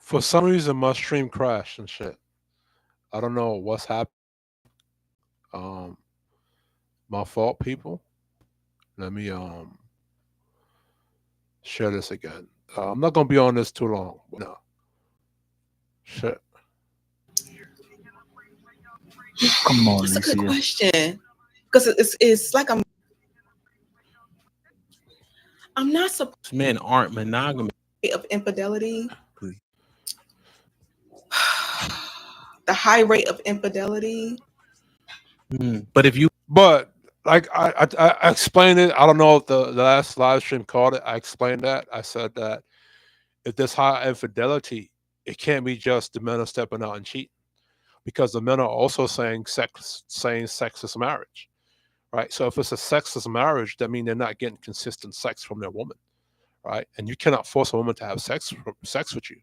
For some reason, my stream crashed and shit. I don't know what's happened. Um, my fault, people. Let me share this again. I'm not gonna be on this too long. No, shit. Come on, That's a good Alicia. question. Because it's like I'm not surprised Men aren't monogamous. of infidelity. Please. The high rate of infidelity. But if you But like I explained it. I don't know if the last live stream called it. I explained that. I said that if there's high infidelity, it can't be just the men are stepping out and cheating because the men are also saying sexist marriage, right? So if it's a sexist marriage, that means they're not getting consistent sex from their woman, right? And you cannot force a woman to have sex with you.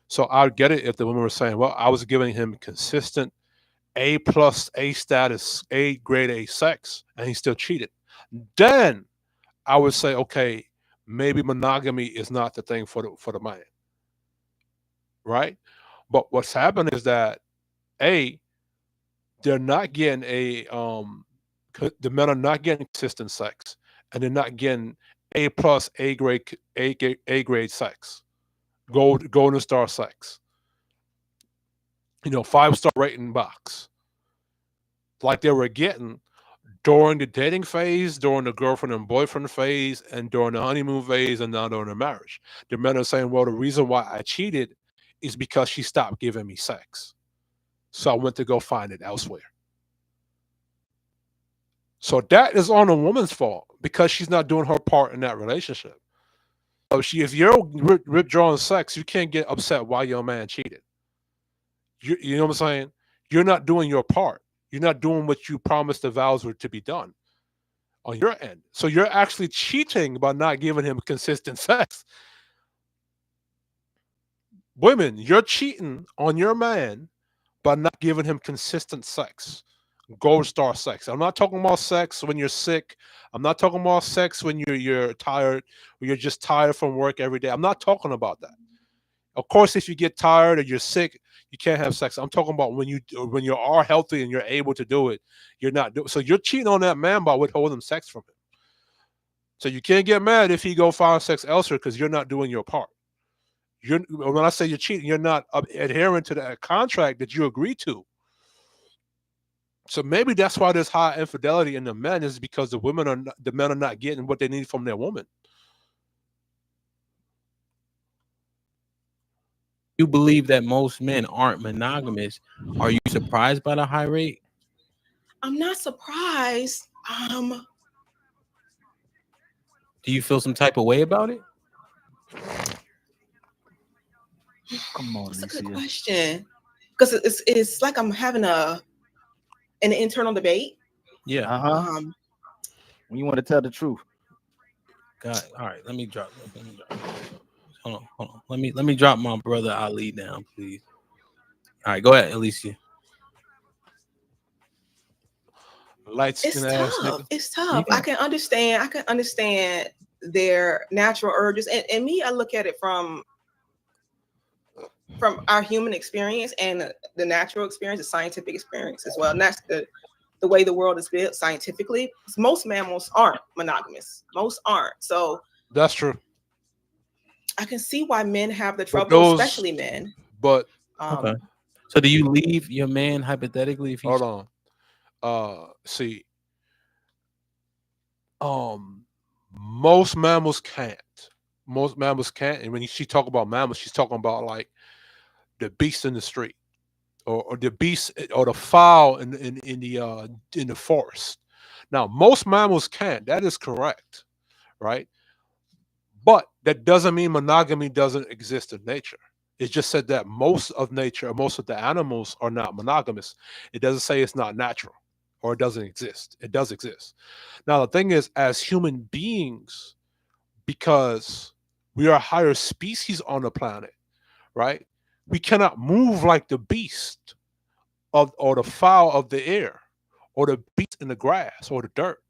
So I'd get it if the woman was saying, "Well, I was giving him consistent A plus A status, A grade A sex, and he still cheated." Then I would say, okay, maybe monogamy is not the thing for the man, right? But what's happened is that A, they're not getting the men are not getting consistent sex, and they're not getting A plus A grade sex, golden star sex, 5-star rating box, like they were getting during the dating phase, during the girlfriend and boyfriend phase, and during the honeymoon phase, and now during the marriage. The men are saying, well, the reason why I cheated is because she stopped giving me sex. So I went to go find it elsewhere. So that is on the woman's fault because she's not doing her part in that relationship. So if you're withdrawing sex, you can't get upset why your man cheated. You know what I'm saying? You're not doing your part. You're not doing what you promised the vows were to be done on your end. So you're actually cheating by not giving him consistent sex. Women, you're cheating on your man by not giving him consistent sex. Gold star sex. I'm not talking about sex when you're sick. I'm not talking about sex when you're tired or you're just tired from work every day. I'm not talking about that. Of course, if you get tired or you're sick, you can't have sex. I'm talking about when you are healthy and you're able to do it, you're not doing. So you're cheating on that man by withholding sex from him. So you can't get mad if he go find sex elsewhere because you're not doing your part. When I say you're cheating, you're not adhering to that contract that you agreed to. So maybe that's why there's high infidelity in the men is because the men are not getting what they need from their woman. you believe that most men aren't monogamous, are you surprised by the high rate? I'm not surprised. Do you feel some type of way about it? Come on, That's a good Alicia. question. Because it's like I'm having an internal debate. Yeah. Um, When you want to tell the truth. God. All right. Let me drop. Hold on. Let me drop my brother Ali down, please. All right. Go ahead, Alicia. Light it's skin ass tough. nigga. It's tough. Yeah. I can understand their natural urges, and me, I look at it from our human experience and the natural experience, the scientific experience as well. And that's the way the world is built scientifically. Most mammals aren't monogamous. Most aren't. So That's true. I can see why men have the But trouble, those, especially men. but Okay. So do you leave your man hypothetically if he's hold on. See, most mammals can't. Most mammals can't. And when she talk about mammals, she's talking about like the beast in the street, or the beast or the fowl in the forest. Now, most mammals can't. That is correct, right? But that doesn't mean monogamy doesn't exist in nature. It just said that most of nature, or most of the animals, are not monogamous. It doesn't say it's not natural or it doesn't exist. It does exist. Now, the thing is, as human beings, because we are a higher species on the planet, right? We cannot move like the beast or the fowl of the air or the beast in the grass or the dirt.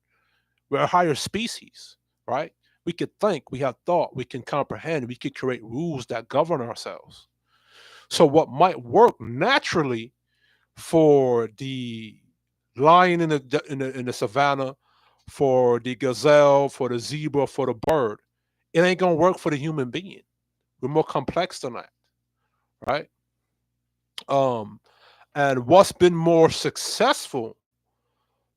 We're a higher species, right? We could think, we have thought, we can comprehend, we could create rules that govern ourselves. So what might work naturally for the lion in the savannah, for the gazelle, for the zebra, for the bird, it ain't gonna work for the human being. We're more complex than that, right? Um, and what's been more successful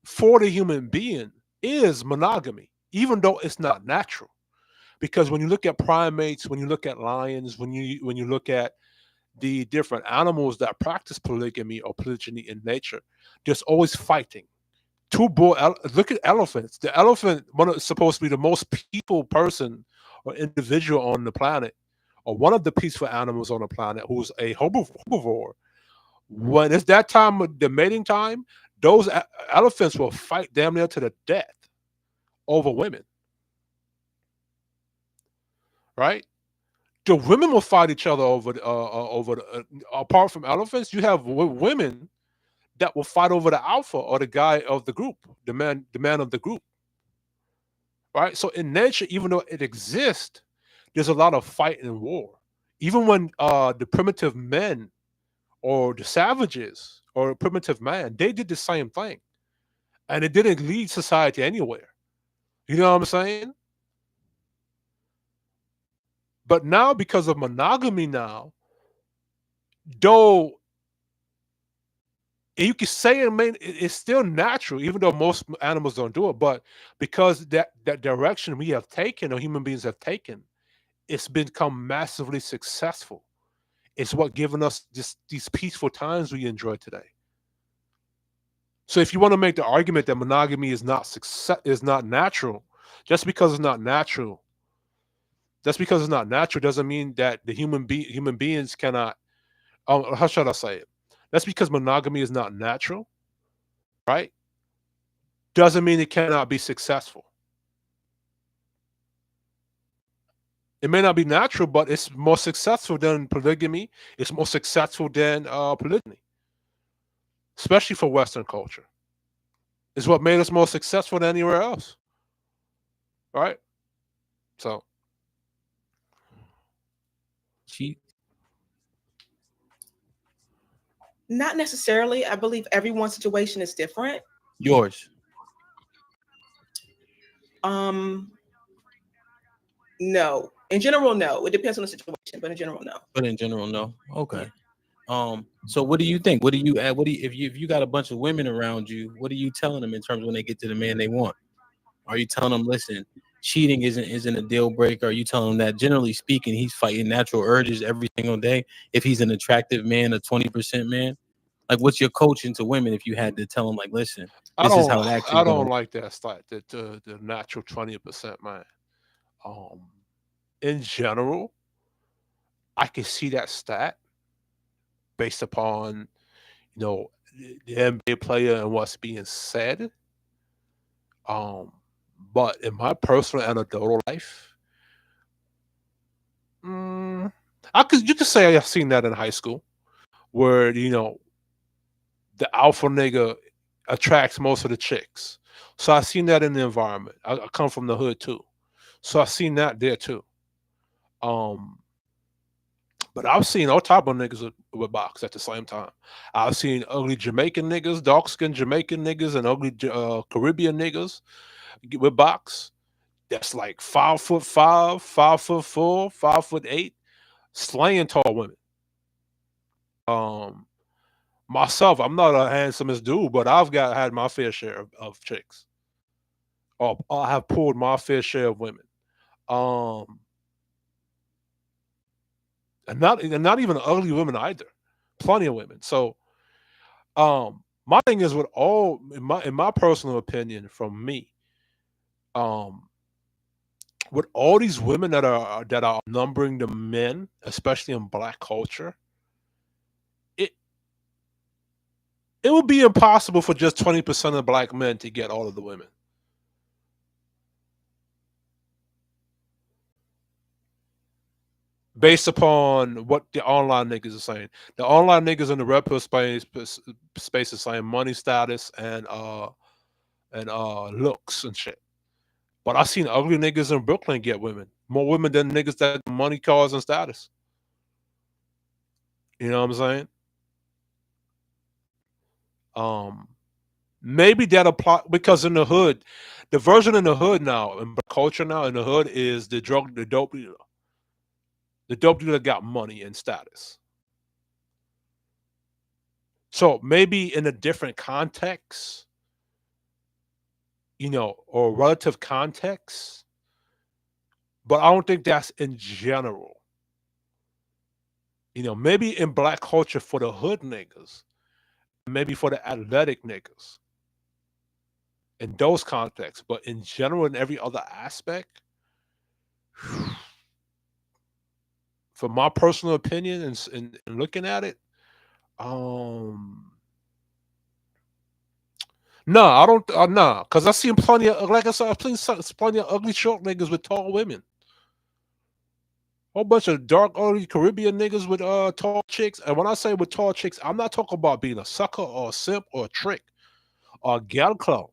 for the human being is monogamy, even though it's not natural. Because when you look at primates, when you look at lions, when you look at the different animals that practice polygamy or polygyny in nature, there's always fighting. Look at elephants. The elephant is supposed to be the most peaceful person or individual on the planet, or one of the peaceful animals on the planet, who's a herbivore. When it's that time of the mating time, those elephants will fight damn near to the death over women, right? The women will fight each other apart from elephants. You have women that will fight over the alpha or the guy of the group, the man of the group, right? So in nature, even though it exists, there's a lot of fight and war. Even when the primitive men or the savages or primitive man, they did the same thing, and it didn't lead society anywhere. You know what I'm saying? But now, because of monogamy, now, though you can say it's still natural, even though most animals don't do it. But because that direction we have taken, or human beings have taken, it's become massively successful. It's what given us these peaceful times we enjoy today. So if you want to make the argument that monogamy is not natural, just because it's not natural, doesn't mean that human beings cannot. How should I say it? That's because monogamy is not natural, right? Doesn't mean it cannot be successful. It may not be natural, but it's more successful than polygamy. It's more successful than polygyny, especially for Western culture. It's what made us more successful than anywhere else, right? So, She Not necessarily. I believe everyone's situation is different. yours. Um, no. In general, no. It depends on the situation, but in general, no. But in general, no. Okay. So what do you think? What do you add? What do you if you got a bunch of women around you, what are you telling them in terms of when they get to the man they want? Are you telling them, listen, cheating isn't a deal breaker? Are you telling them that generally speaking, he's fighting natural urges every single day? If he's an attractive man, a 20% man, like what's your coaching to women if you had to tell them, like, listen, I this is don't how it actually I going? don't like that stat, the natural 20%, man. Um, in general, I can see that stat based upon the NBA player and what's being said. Um, but in my personal anecdotal life, mm, you could say I've seen that in high school, where the alpha nigga attracts most of the chicks. So I've seen that in the environment. I come from the hood too, so I've seen that there too. Um, but I've seen all type of niggas with box at the same time. I've seen ugly Jamaican niggas, dark skinned Jamaican niggas, and ugly Caribbean niggas with box. That's like 5'5", 5'4", 5'8", slaying tall women. Um, Myself, I'm not a handsomest dude, but I've got had my fair share of chicks. Or I have pulled my fair share of women. Um, and not even ugly women either. Plenty of women. So my thing is, with all in my personal opinion, from me, um, with all these women that are numbering the men, especially in black culture, it it would be impossible for just 20% of black men to get all of the women. Based upon what the online niggas are saying. The online niggas in the rapper space is saying money, status, and looks and shit. But I seen ugly niggas in Brooklyn get women. More women than niggas that got money, cars, and status. You know what I'm saying? Um, maybe that apply because in the hood, the version in the hood now in culture now in the hood is the dope dealer. The dope dealer got money and status. So maybe in a different context, or relative context, but I don't think that's in general. Maybe in black culture for the hood niggas, maybe for the athletic niggas in those contexts, but in general, in every other aspect, for my personal opinion and looking at it, um, no, I don't. Nah, because I seen plenty of, like I said, I've seen plenty of ugly short niggas with tall women. Whole bunch of dark, ugly Caribbean niggas with tall chicks. And when I say with tall chicks, I'm not talking about being a sucker or a simp or a trick or a gal clown.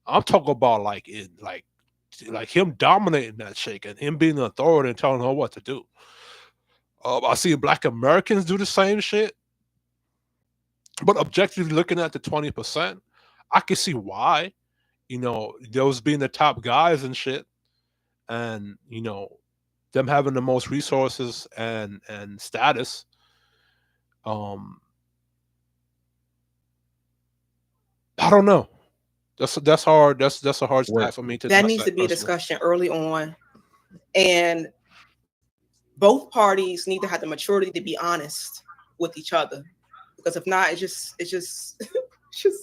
I'm talking about like him dominating that chick and him being an authority and telling her what to do. I see black Americans do the same shit, but objectively looking at the 20%, I can see why. Those being the top guys and shit, and them having the most resources and status. Um, I don't know. That's hard. That's a hard Word. stat for me to That needs to dissect be a personally. discussion early on, and both parties need to have the maturity to be honest with each other. Because if not, it's just it's just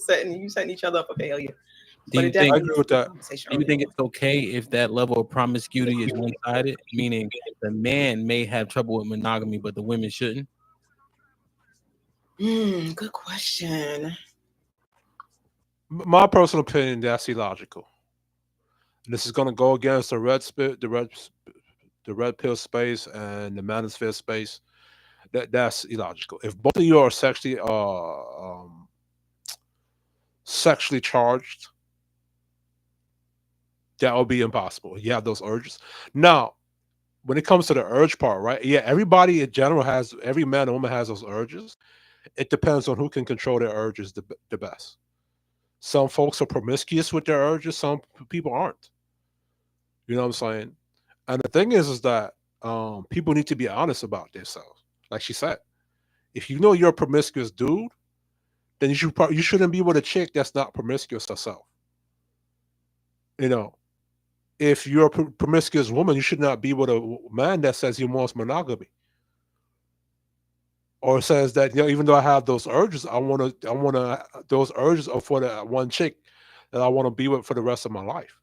setting each other up for failure. Do But you it think I definitely agree needs to with be a that. conversation do you early think on. it's okay if that level of promiscuity is one sided? Meaning the man may have trouble with monogamy, but the women shouldn't. Good question. My personal opinion, that's illogical. This is going to go against the red pill space and the manosphere space. That's illogical. If both of you are sexually charged, that will be impossible. You have those urges. Now, when it comes to the urge part, right? Yeah, everybody in general has every man and woman has those urges. It depends on who can control their urges the best. Some folks are promiscuous with their urges. Some people aren't. You know what I'm saying? And the thing is that people need to be honest about themselves. Like she said, if you know you're a promiscuous dude, then you shouldn't be with a chick that's not promiscuous herself. You know, if you're a promiscuous woman, you should not be with a man that says he wants monogamy or says that even though I have those urges, I want to those urges are for the one chick that I want to be with for the rest of my life.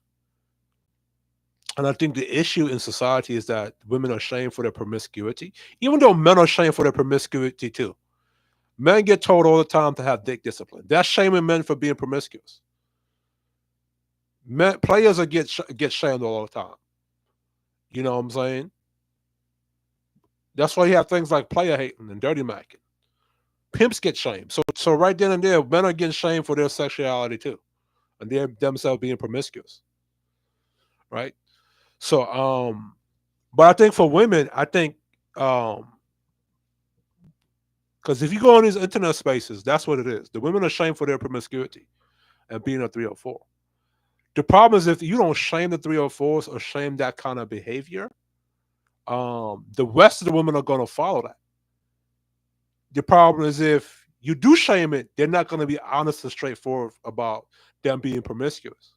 And I think the issue in society is that women are shamed for their promiscuity, even though men are shamed for their promiscuity too. Men get told all the time to have dick discipline. That's shaming men for being promiscuous. Men players are get shamed all the time. You know what I'm saying? That's why you have things like player hating and dirty macking. Pimps get shamed. So right then and there, men are getting shamed for their sexuality too, and they themselves being promiscuous. Right. So but I think for women, I think because if you go on these internet spaces, that's what it is. The women are shamed for their promiscuity and being a 304. The problem is if you don't shame the 304s or shame that kind of behavior, the rest of the women are going to follow that. The problem is if you do shame it, they're not going to be honest and straightforward about them being promiscuous.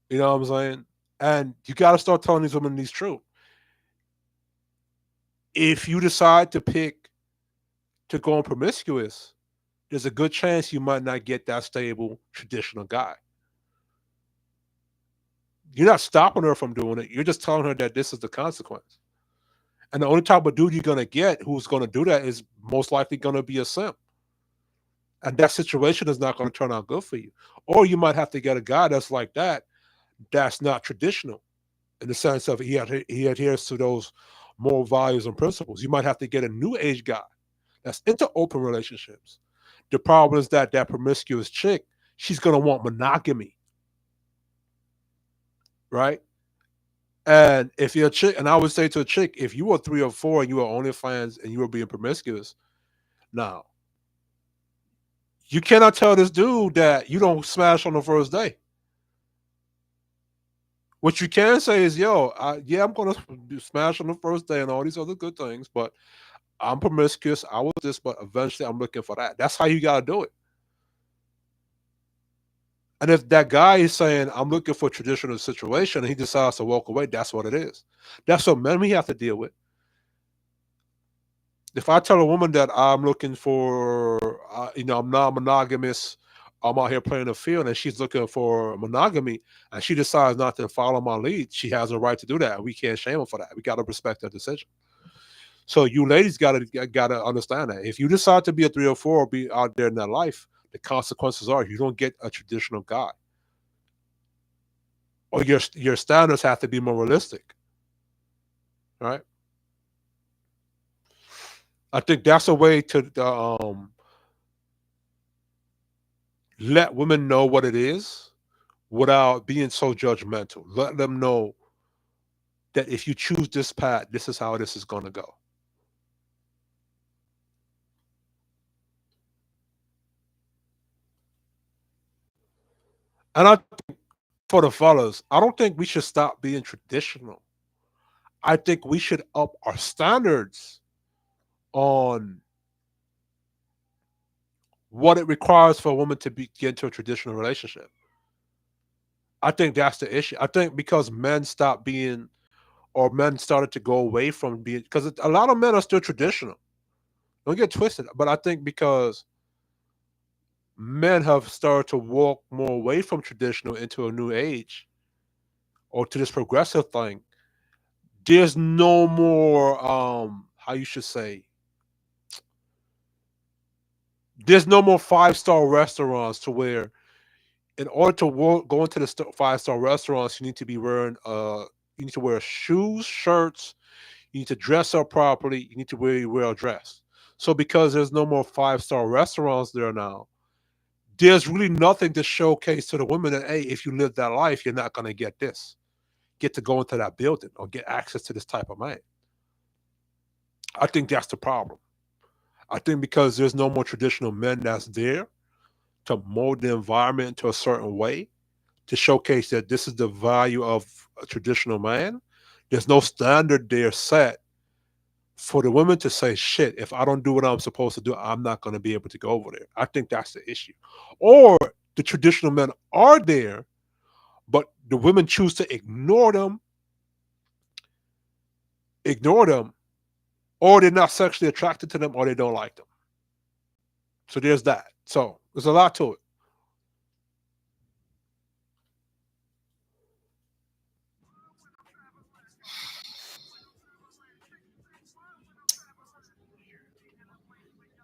You know what I'm saying? And you got to start telling these women these truth. If you decide to pick to go on promiscuous, there's a good chance you might not get that stable traditional guy. You're not stopping her from doing it. You're just telling her that this is the consequence. And the only type of dude you're gonna get who's gonna do that is most likely gonna be a simp. And that situation is not gonna turn out good for you. Or you might have to get a guy that's like that, that's not traditional in the sense of he adheres to those moral values and principles. You might have to get a new age guy that's into open relationships. The problem is that that promiscuous chick, she's gonna want monogamy, right? And if you're a chick, and I would say to a chick, if you were 3 or 4 and you were OnlyFans and you were being promiscuous, now you cannot tell this dude that you don't smash on the first day. What you can say is, yo, yeah, I'm gonna smash on the first day and all these other good things, but I'm promiscuous. I was this, but eventually I'm looking for that. That's how you gotta do it. And if that guy is saying, I'm looking for a traditional situation, and he decides to walk away, that's what it is. That's what men we have to deal with. If I tell a woman that I'm looking for, I'm not monogamous, I'm out here playing the field, and she's looking for monogamy, and she decides not to follow my lead, she has a right to do that. We can't shame her for that. We got to respect her decision. So you ladies gotta understand that if you decide to be a 3 or 4 or be out there in that life, the consequences are you don't get a traditional guy, or your standards have to be more realistic, right? I think that's a way to let women know what it is without being so judgmental. Let them know that if you choose this path, this is how this is going to go. And I think for the fellas, I don't think we should stop being traditional. I think we should up our standards on what it requires for a woman to get into a traditional relationship. I think that's the issue. I think because men stopped being, or men started to go away from being, because a lot of men are still traditional. Don't get twisted. But I think because men have started to walk more away from traditional into a new age or to this progressive thing, there's no more, how you should say, there's no more 5-star restaurants to where in order to go into the 5-star restaurants, you need to be wearing you need to wear shoes, shirts. You need to dress up properly. You need to wear well dressed. So because there's no more 5-star restaurants there now, there's really nothing to showcase to the women that hey, if you live that life, you're not gonna get this, get to go into that building or get access to this type of man. I think that's the problem. I think because there's no more traditional men that's there to mold the environment into a certain way to showcase that this is the value of a traditional man. There's no standard there set for the women to say, shit, if I don't do what I'm supposed to do, I'm not going to be able to go over there. I think that's the issue. Or the traditional men are there, but the women choose to ignore them, or they're not sexually attracted to them, or they don't like them. So there's that. So there's a lot to it.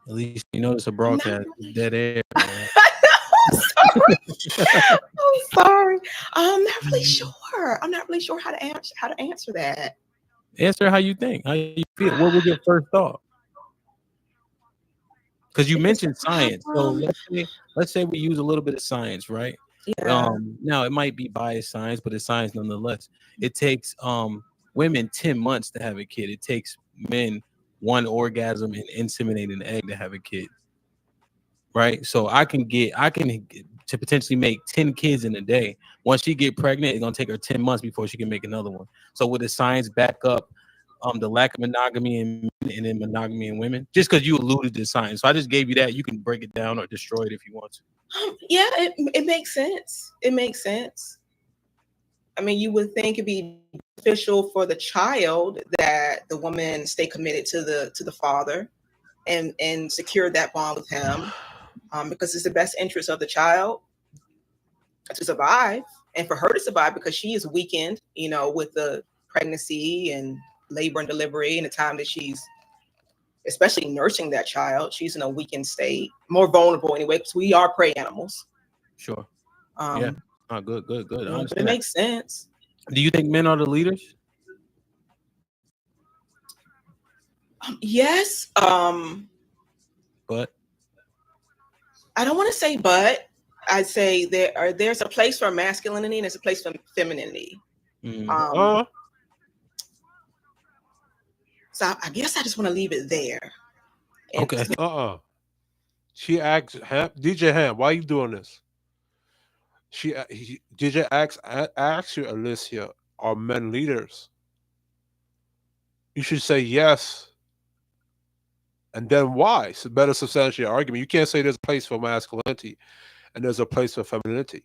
At least you notice a I'm not broadcast really dead air. Man. I'm sorry. I'm sorry. I'm not really sure. I'm not really sure how to answer that. Answer how you think, how you feel. What was your first thought? Because you Think it's a mentioned science. So problem. let's say we use a little bit of science, right? Yeah. Now it might be biased science, but it's science nonetheless. It takes women 10 months to have a kid. It takes men one orgasm and inseminate an egg to have a kid. Right. So to potentially make 10 kids in a day. Once she get pregnant, it's gonna take her 10 months before she can make another one. So would the science back up the lack of monogamy in men and then monogamy in women? Just because you alluded to science. So I just gave you that. You can break it down or destroy it if you want to. Yeah, it makes sense. It makes sense. I mean, you would think it'd be beneficial for the child that the woman stay committed to the father and secure that bond with him, because it's the best interest of the child to survive and for her to survive because she is weakened, with the pregnancy and labor and delivery and the time that she's especially nursing that child. She's in a weakened state, more vulnerable anyway, because we are prey animals. Sure. Yeah. Um, Oh, good. I but it understand that. makes sense. Do you think men are the leaders? Yes. But I don't want to say but. I'd say there's a place for masculinity and there's a place for femininity. mm, Um, So I guess I just want to leave it there. And Okay. She asked DJ Ham, why you doing this? DJ asks you, Alicia, are men leaders? You should say yes, and then why? It's a better substantiate argument. You can't say there's a place for masculinity and there's a place for femininity.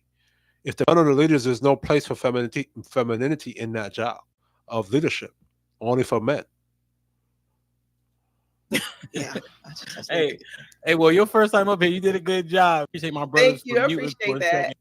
If the men are the leaders, there's no place for femininity in that job of leadership, only for men. yeah. Hey, well, your first time up here, you did a good job. Appreciate my brothers. Thank you. I appreciate that.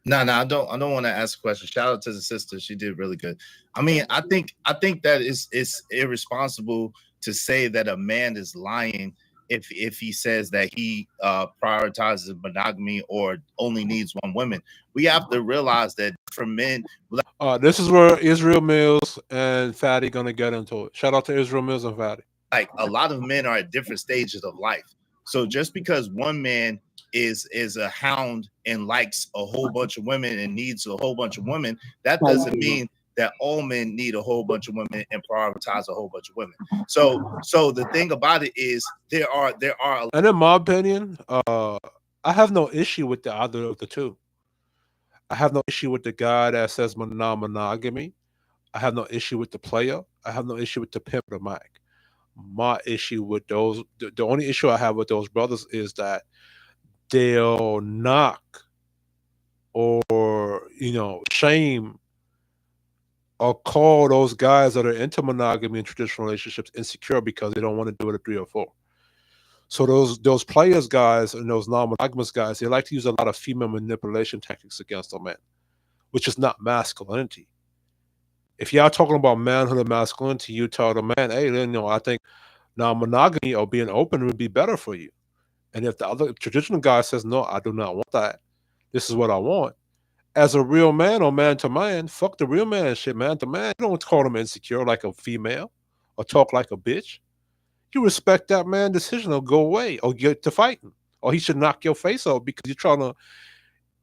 No, I don't want to ask a question. Shout out to the sister. She did really good. I mean, I think that it's irresponsible to say that a man is lying if he says that he prioritizes monogamy or only needs one woman. We have to realize that for men, this is where Israel Mills and Fatty gonna get into it. Shout out to Israel Mills and Fatty. like a lot of men are at different stages of life. So just because one man is a hound and likes a whole bunch of women and needs a whole bunch of women, that doesn't mean that all men need a whole bunch of women and prioritize a whole bunch of women. So the thing about it is there are and in my opinion, I have no issue with the either of the two. I have no issue with the guy that says non-monogamy. I have no issue with the player. I have no issue with the pimp or Mac. My issue with those, the only issue I have with those brothers is that they'll knock or shame or call those guys that are into monogamy and traditional relationships insecure because they don't want to do it at 3 or 4. So those players guys and those non-monogamous guys, they like to use a lot of female manipulation tactics against a man, which is not masculinity. If y'all talking about manhood and masculinity, you tell the man, hey, I think non-monogamy or being open would be better for you. And if the other traditional guy says, no, I do not want that, this is what I want. As a real man or man to man, fuck the real man shit, man to man. You don't call him insecure like a female or talk like a bitch. You respect that man's decision or go away or get to fighting. Or he should knock your face off because you're trying to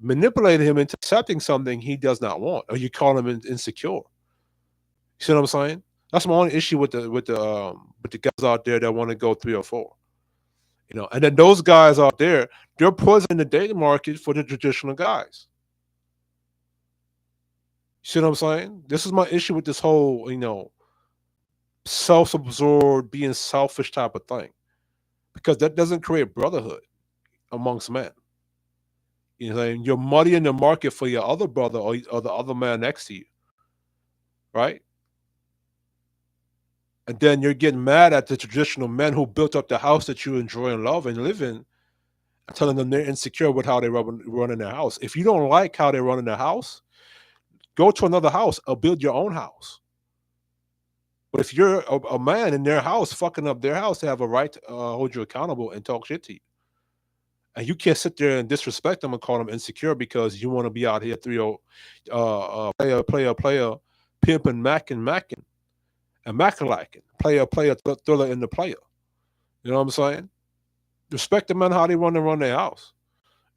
manipulate him into accepting something he does not want. Or you call him insecure. You see what I'm saying? That's my only issue with the guys out there that want to go 3 or 4. And then those guys out there, they're poisoning the dating market for the traditional guys. You see what I'm saying? This is my issue with this whole, self-absorbed, being selfish type of thing. Because that doesn't create brotherhood amongst men. You're muddying the market for your other brother or the other man next to you. Right? And then you're getting mad at the traditional men who built up the house that you enjoy and love and live in, and telling them they're insecure with how they run in their house. If you don't like how they run in their house, go to another house or build your own house. But if you're a man in their house fucking up their house, they have a right to hold you accountable and talk shit to you. And you can't sit there and disrespect them and call them insecure because you want to be out here player, pimping, macking. And Macalacking, player, thriller in the player. You know what I'm saying? Respect the men how they run their house.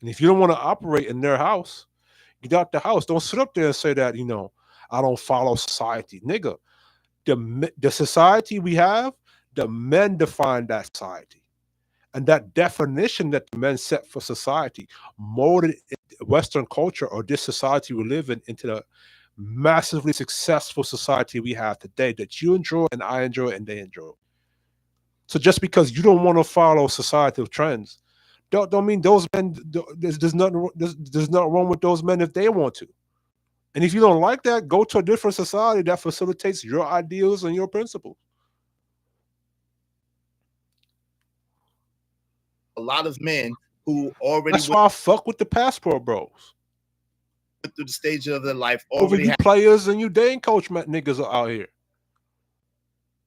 And if you don't want to operate in their house, get out the house. Don't sit up there and say that, I don't follow society. Nigga, the society we have, the men define that society. And that definition that the men set for society molded Western culture or this society we live in into the massively successful society we have today that you enjoy and I enjoy and they enjoy. So just because you don't want to follow societal trends, don't mean those men. There's nothing wrong with those men if they want to. And if you don't like that, go to a different society that facilitates your ideals and your principles. A lot of men who already That's why I fuck with the passport bros. Through the stage of their life Over you players and you dating coach niggas are out here.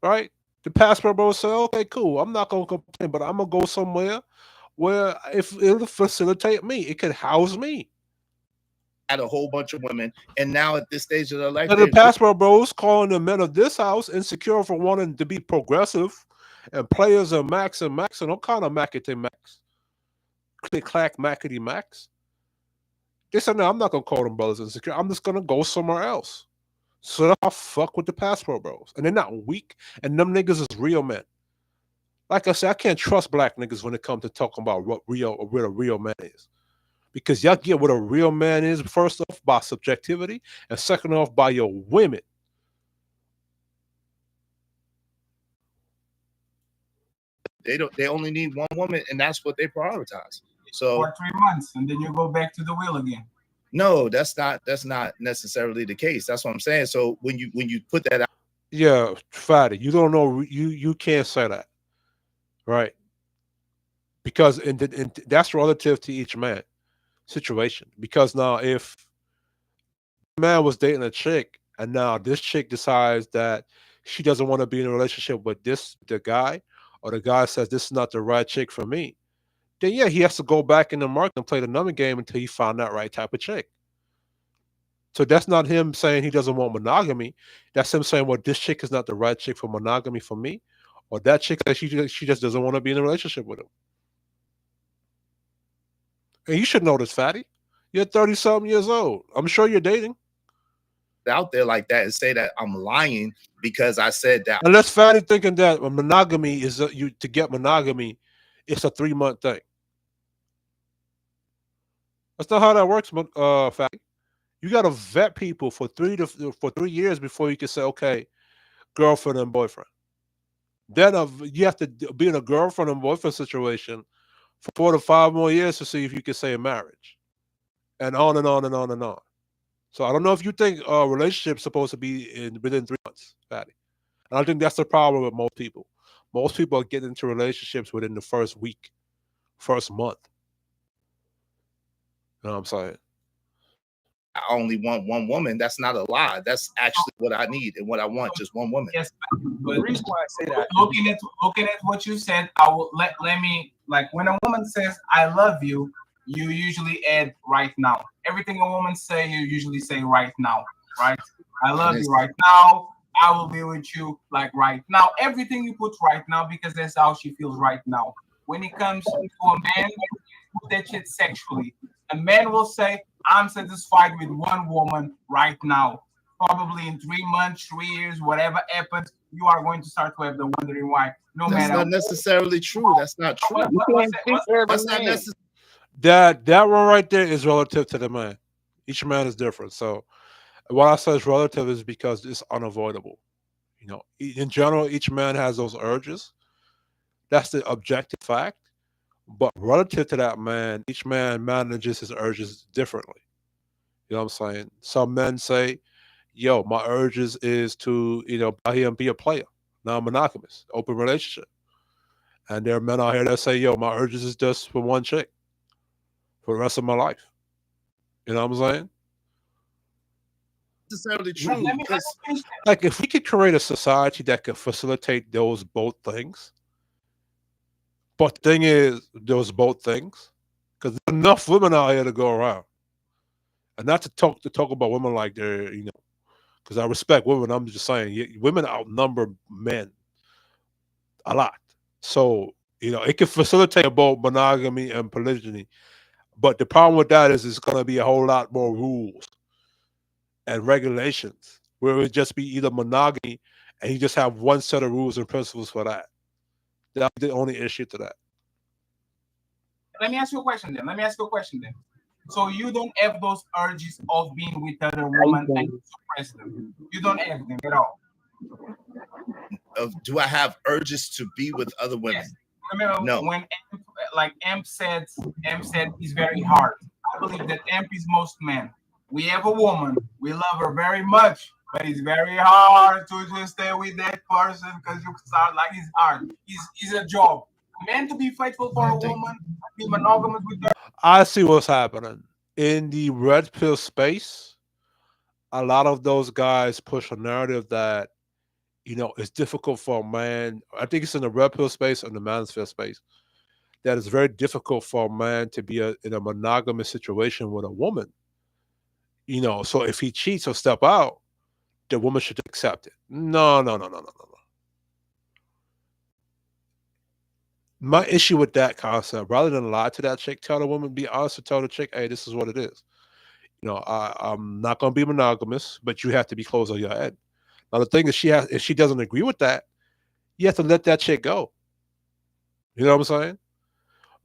Right? The passport bros say, okay, cool. I'm not gonna complain, but I'm gonna go somewhere where if it'll facilitate me, it could house me. Had a whole bunch of women, and now at this stage of their life, the passport bros calling the men of this house insecure for wanting to be progressive, and players and max and all kind of mackety max, click clack mackety max. They said, no, I'm not gonna call them brothers insecure. I'm just gonna go somewhere else. So that's why I fuck with the passport bros. And they're not weak. And them niggas is real men. Like I said, I can't trust black niggas when it comes to talking about what a real man is. Because y'all get what a real man is, first off, by subjectivity, and second off, by your women. They don't. They only need one woman, and that's what they prioritize. So For 3 months, and then you go back to the wheel again. no, that's not necessarily the case. That's what I'm saying. So when you put that out, Yeah, Fatty, you don't know, you can't say that, right? Because that's relative to each man situation. Because now, if a man was dating a chick, and now this chick decides that she doesn't want to be in a relationship with the guy, or the guy says this is not the right chick for me, then yeah, he has to go back in the market and play the number game until he found that right type of chick. So that's not him saying he doesn't want monogamy. That's him saying, well, this chick is not the right chick for monogamy for me, or that chick that she just doesn't want to be in a relationship with him. And you should know this, Fatty. You're 30 something years old. I'm sure you're dating. out there like that and say that I'm lying because I said that. Unless Fatty thinking that monogamy is you to get monogamy, it's a 3 month thing. That's not how that works, Fatty. You got to vet people for 3 years before you can say, okay, girlfriend and boyfriend. Then you have to be in a girlfriend and boyfriend situation for 4 to 5 more years to see if you can say marriage, and on and on and on and on. So I don't know if you think a relationship's supposed to be within 3 months, Fatty. And I think that's the problem with most people. Most people are getting into relationships within the first week, first month. You know what I'm saying? I only want one woman. That's not a lie. That's actually what I need and what I want. Just one woman. Yes, but The reason why I say that, looking at what you said, I will let me, like, when a woman says I love you, you usually add right now. Everything a woman say, you usually say right now, right? I love you right now. I will be with you like right now. Everything you put right now because that's how she feels right now. When it comes to a man, put that shit sexually. A man will say, I'm satisfied with one woman right now. Probably in 3 months, 3 years, whatever happens, you are going to start to have the wondering why. No That's matter not necessarily true. That's not true. what, you what's can't that, speak what's, for every That's not man. necessarily. That one right there is relative to the man. Each man is different. So what I say is relative is because it's unavoidable. You know, in general, each man has those urges. That's the objective fact. But relative to that man, each man manages his urges differently. You know what I'm saying? Some men say, yo, my urges is to, buy him be a player, non-monogamous, open relationship. And there are men out here that say, yo, my urges is just for one chick for the rest of my life. You know what I'm saying? Necessarily let true me because finish that. Like, if we could create a society that could facilitate those both things, but the thing is, those both things, because there's enough women out here to go around. And not to talk about women like they're, because I respect women. I'm just saying, women outnumber men a lot. So, it can facilitate both monogamy and polygyny. But the problem with that is it's going to be a whole lot more rules and regulations where it would just be either monogamy and you just have one set of rules and principles for that. That's the only issue to that. Let me ask you a question then. So you don't have those urges of being with other women and you suppress them. You don't have them at all. do I have urges to be with other women? Yes. Remember No. when Amp said it's very hard. I believe that Amp is most men. We have a woman, we love her very much, but it's very hard to just stay with that person because you start like it's hard. It's a job. Man to be faithful for a woman, be monogamous with her. I see what's happening. In the red pill space, a lot of those guys push a narrative that, it's difficult for a man. I think it's in the red pill space and the manosphere space that it's very difficult for a man to be in a monogamous situation with a woman. So if he cheats or step out, the woman should accept it. No, no, no, no, no, no, no. My issue with that concept, rather than lie to that chick, tell the woman, be honest, and tell the chick, hey, this is what it is. I'm not going to be monogamous, but you have to be close on your head. Now the thing is, if she doesn't agree with that, you have to let that chick go. You know what I'm saying?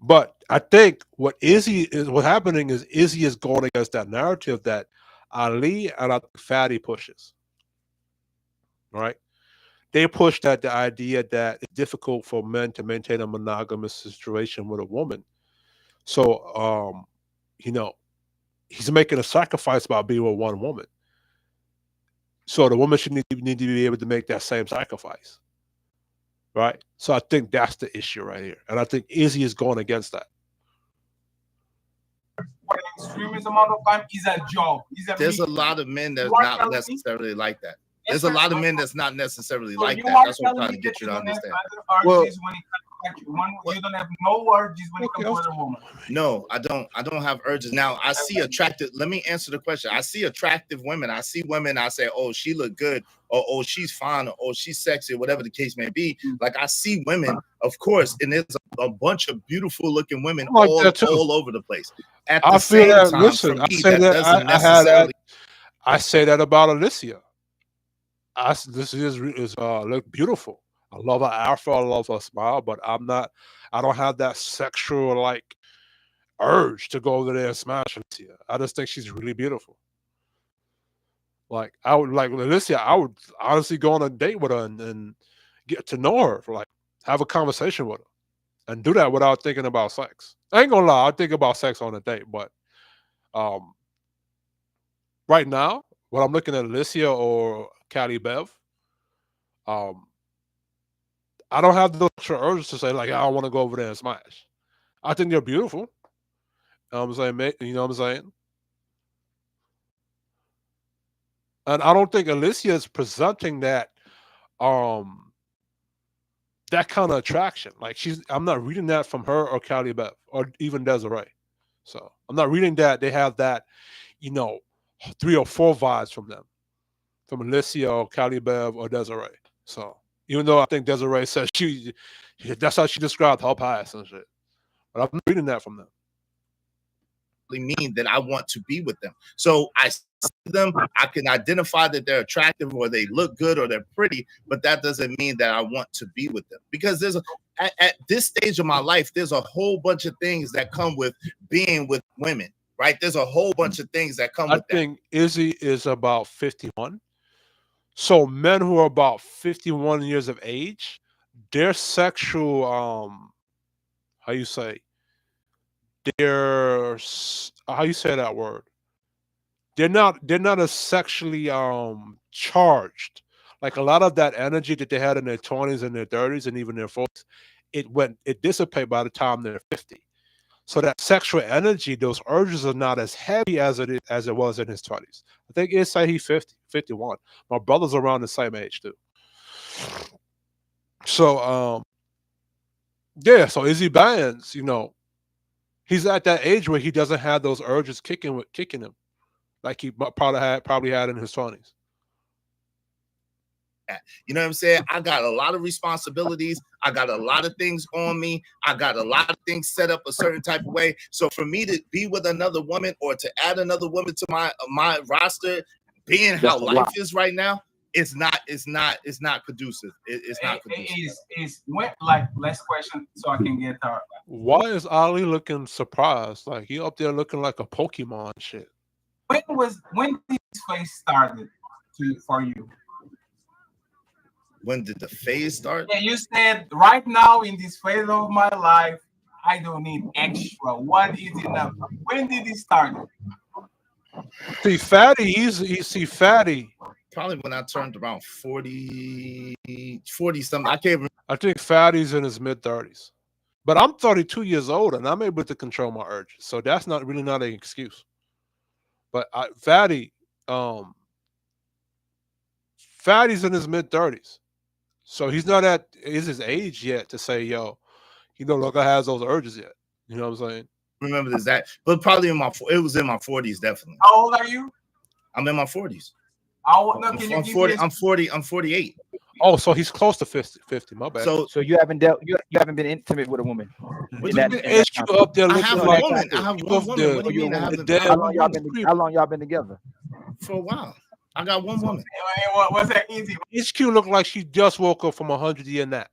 But I think what's happening is Izzy is going against that narrative that Ali and I think Fatty pushes. Right? They push that the idea that it's difficult for men to maintain a monogamous situation with a woman. So you know, he's making a sacrifice by being with one woman. So the woman should need to be able to make that same sacrifice. Right? So I think that's the issue right here. And I think Izzy is going against that. For the extremist amount of time is a job. There's a lot of men that's not necessarily like that. There's a lot of men that's not necessarily like that. That's what I'm trying to get you to understand. Well, you don't have no urges when it comes to a woman. No, I don't have urges. Now I see attractive. Let me answer the question. I see attractive women. I see women. I say, oh, she look good, or oh, she's fine, or oh, she's sexy, or whatever the case may be. Like I see women, of course, and there's a bunch of beautiful looking women all over the place. At the same time, listen, I say that. I say that about Alicia. This is look beautiful. I love her afro. I love her smile, but I don't have that sexual like urge to go over there and smash Alicia. I just think she's really beautiful. Like I would like Alicia. I would honestly go on a date with her and get to know her, like have a conversation with her, and do that without thinking about sex. I ain't gonna lie, I think about sex on a date, but right now, when I'm looking at Alicia or Cali Bev, I don't have the extra urge to say like I want to go over there and smash. I think they're beautiful. You know what I'm saying, mate? You know what I'm saying? And I don't think Alicia is presenting that that kind of attraction. Like I'm not reading that from her or Cali Bev or even Desiree. So I'm not reading that they have that, 3 or 4 vibes from them, from Alicia or Cali Bev or Desiree. So even though I think Desiree says that's how she described her past and shit, but I'm not reading that from them. Mean that I want to be with them. So I see them, I can identify that they're attractive or they look good or they're pretty, but that doesn't mean that I want to be with them, because at this stage of my life, there's a whole bunch of things that come with being with women, right? There's a whole bunch of things that come with that. I think Izzy is about 51. So men who are about 51 years of age, their sexual how you say that word? They're not as sexually charged. Like a lot of that energy that they had in their 20s and their 30s and even their 40s, it dissipates by the time they're 50. So that sexual energy, those urges are not as heavy as it was in his 20s. I think it's say he's 50, 51. My brother's around the same age too. So yeah, so Izzy Bands, he's at that age where he doesn't have those urges kicking him like he probably had in his 20s. You know what I'm saying? I got a lot of responsibilities. I got a lot of things on me. I got a lot of things set up a certain type of way. So for me to be with another woman or to add another woman to my roster, being how life is right now, it's not conducive. It's not conducive. Last question so I can get her. Why is Ali looking surprised? Like he up there looking like a Pokemon shit. When did this phase started for you? When did the phase start? Yeah, you said right now in this phase of my life, I don't need extra. What is enough? When did it start? See, Fatty. Probably when I turned around 40 something. I can't remember. I think Fatty's in his mid-30s. But I'm 32 years old and I'm able to control my urges. So that's not an excuse. But Fatty's in his mid-30s. So he's not at his age yet to say, yo, he no longer has those urges yet. You know what I'm saying? Remember this, that, but probably it was in my 40s, definitely. How old are you? I'm in my 40s. I'm 40. I'm 48. Oh, so he's close to 50. 50, my bad. So So you haven't dealt. You haven't been intimate with a woman what in do you that mean? in that HQ time. up there I looking have So a that like time woman. I period. have you one of woman. the What do So you you're a mean? I woman. the haven't dead How long y'all woman's been? creep. How long y'all been together? for a while? I got one woman. What's that easy? HQ looked like she just woke up from a 100-year nap.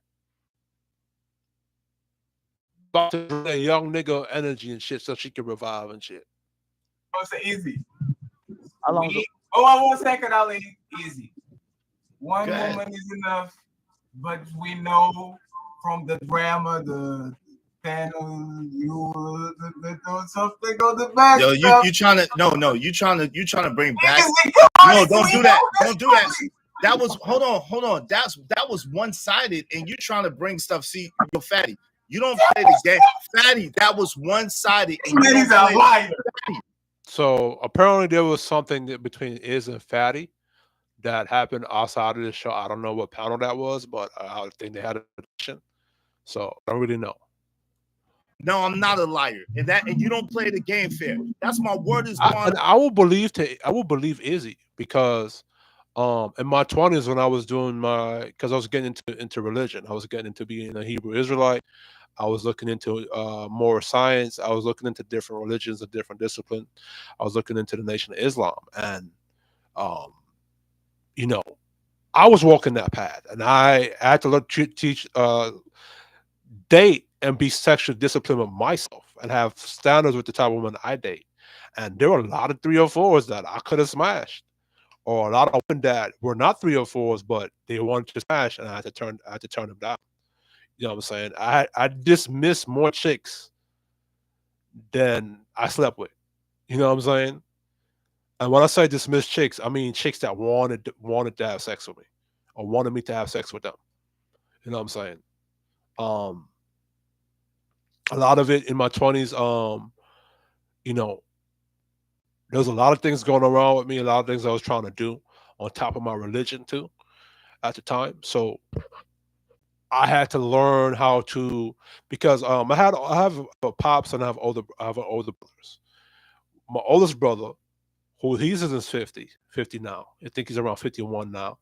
About to drain a young nigga energy and shit so she can revive and shit. What's that easy? How long? Is it? One second, Ali. Easy. One Go ahead. woman is enough, but we know from the drama, the panel, something on the back Yo, stuff. you trying to you trying to bring back. Niggas be coming, No, don't we do know that. that's Don't do that. coming. That was hold on. That was one sided, and you trying to bring stuff. See, yo, fatty, you don't play the game, fatty. That was one sided, and you He's don't a play. liar. So apparently there was something between Iz and Fatty that happened outside of the show. I don't know what panel that was, but I think they had a discussion. So I don't really know. No, I'm not a liar, and you don't play the game fair. That's my word is bond. And I will believe Izzy because in my 20s when I was doing my because I was getting into religion. I was getting into being a Hebrew Israelite. I was looking into more science. I was looking into different religions and different disciplines. I was looking into the Nation of Islam, and um, you know, I was walking that path, and I had to teach, date, and be sexually disciplined with myself, and have standards with the type of woman I date. And there were a lot of 304s that I could have smashed, or a lot of women that were not 304s, but they wanted to smash, and I had to turn them down. You know what I'm saying? I dismissed more chicks than I slept with. You know what I'm saying? And when I say dismiss chicks, I mean chicks that wanted to have sex with me, or wanted me to have sex with them. You know what I'm saying? Um, a lot of it in my 20s. You know, there's a lot of things going around with me. A lot of things I was trying to do on top of my religion too at the time. So I had to learn how to because I have a pops and I have older brothers. My oldest brother, who he's in his 50 now. I think he's around 51 now.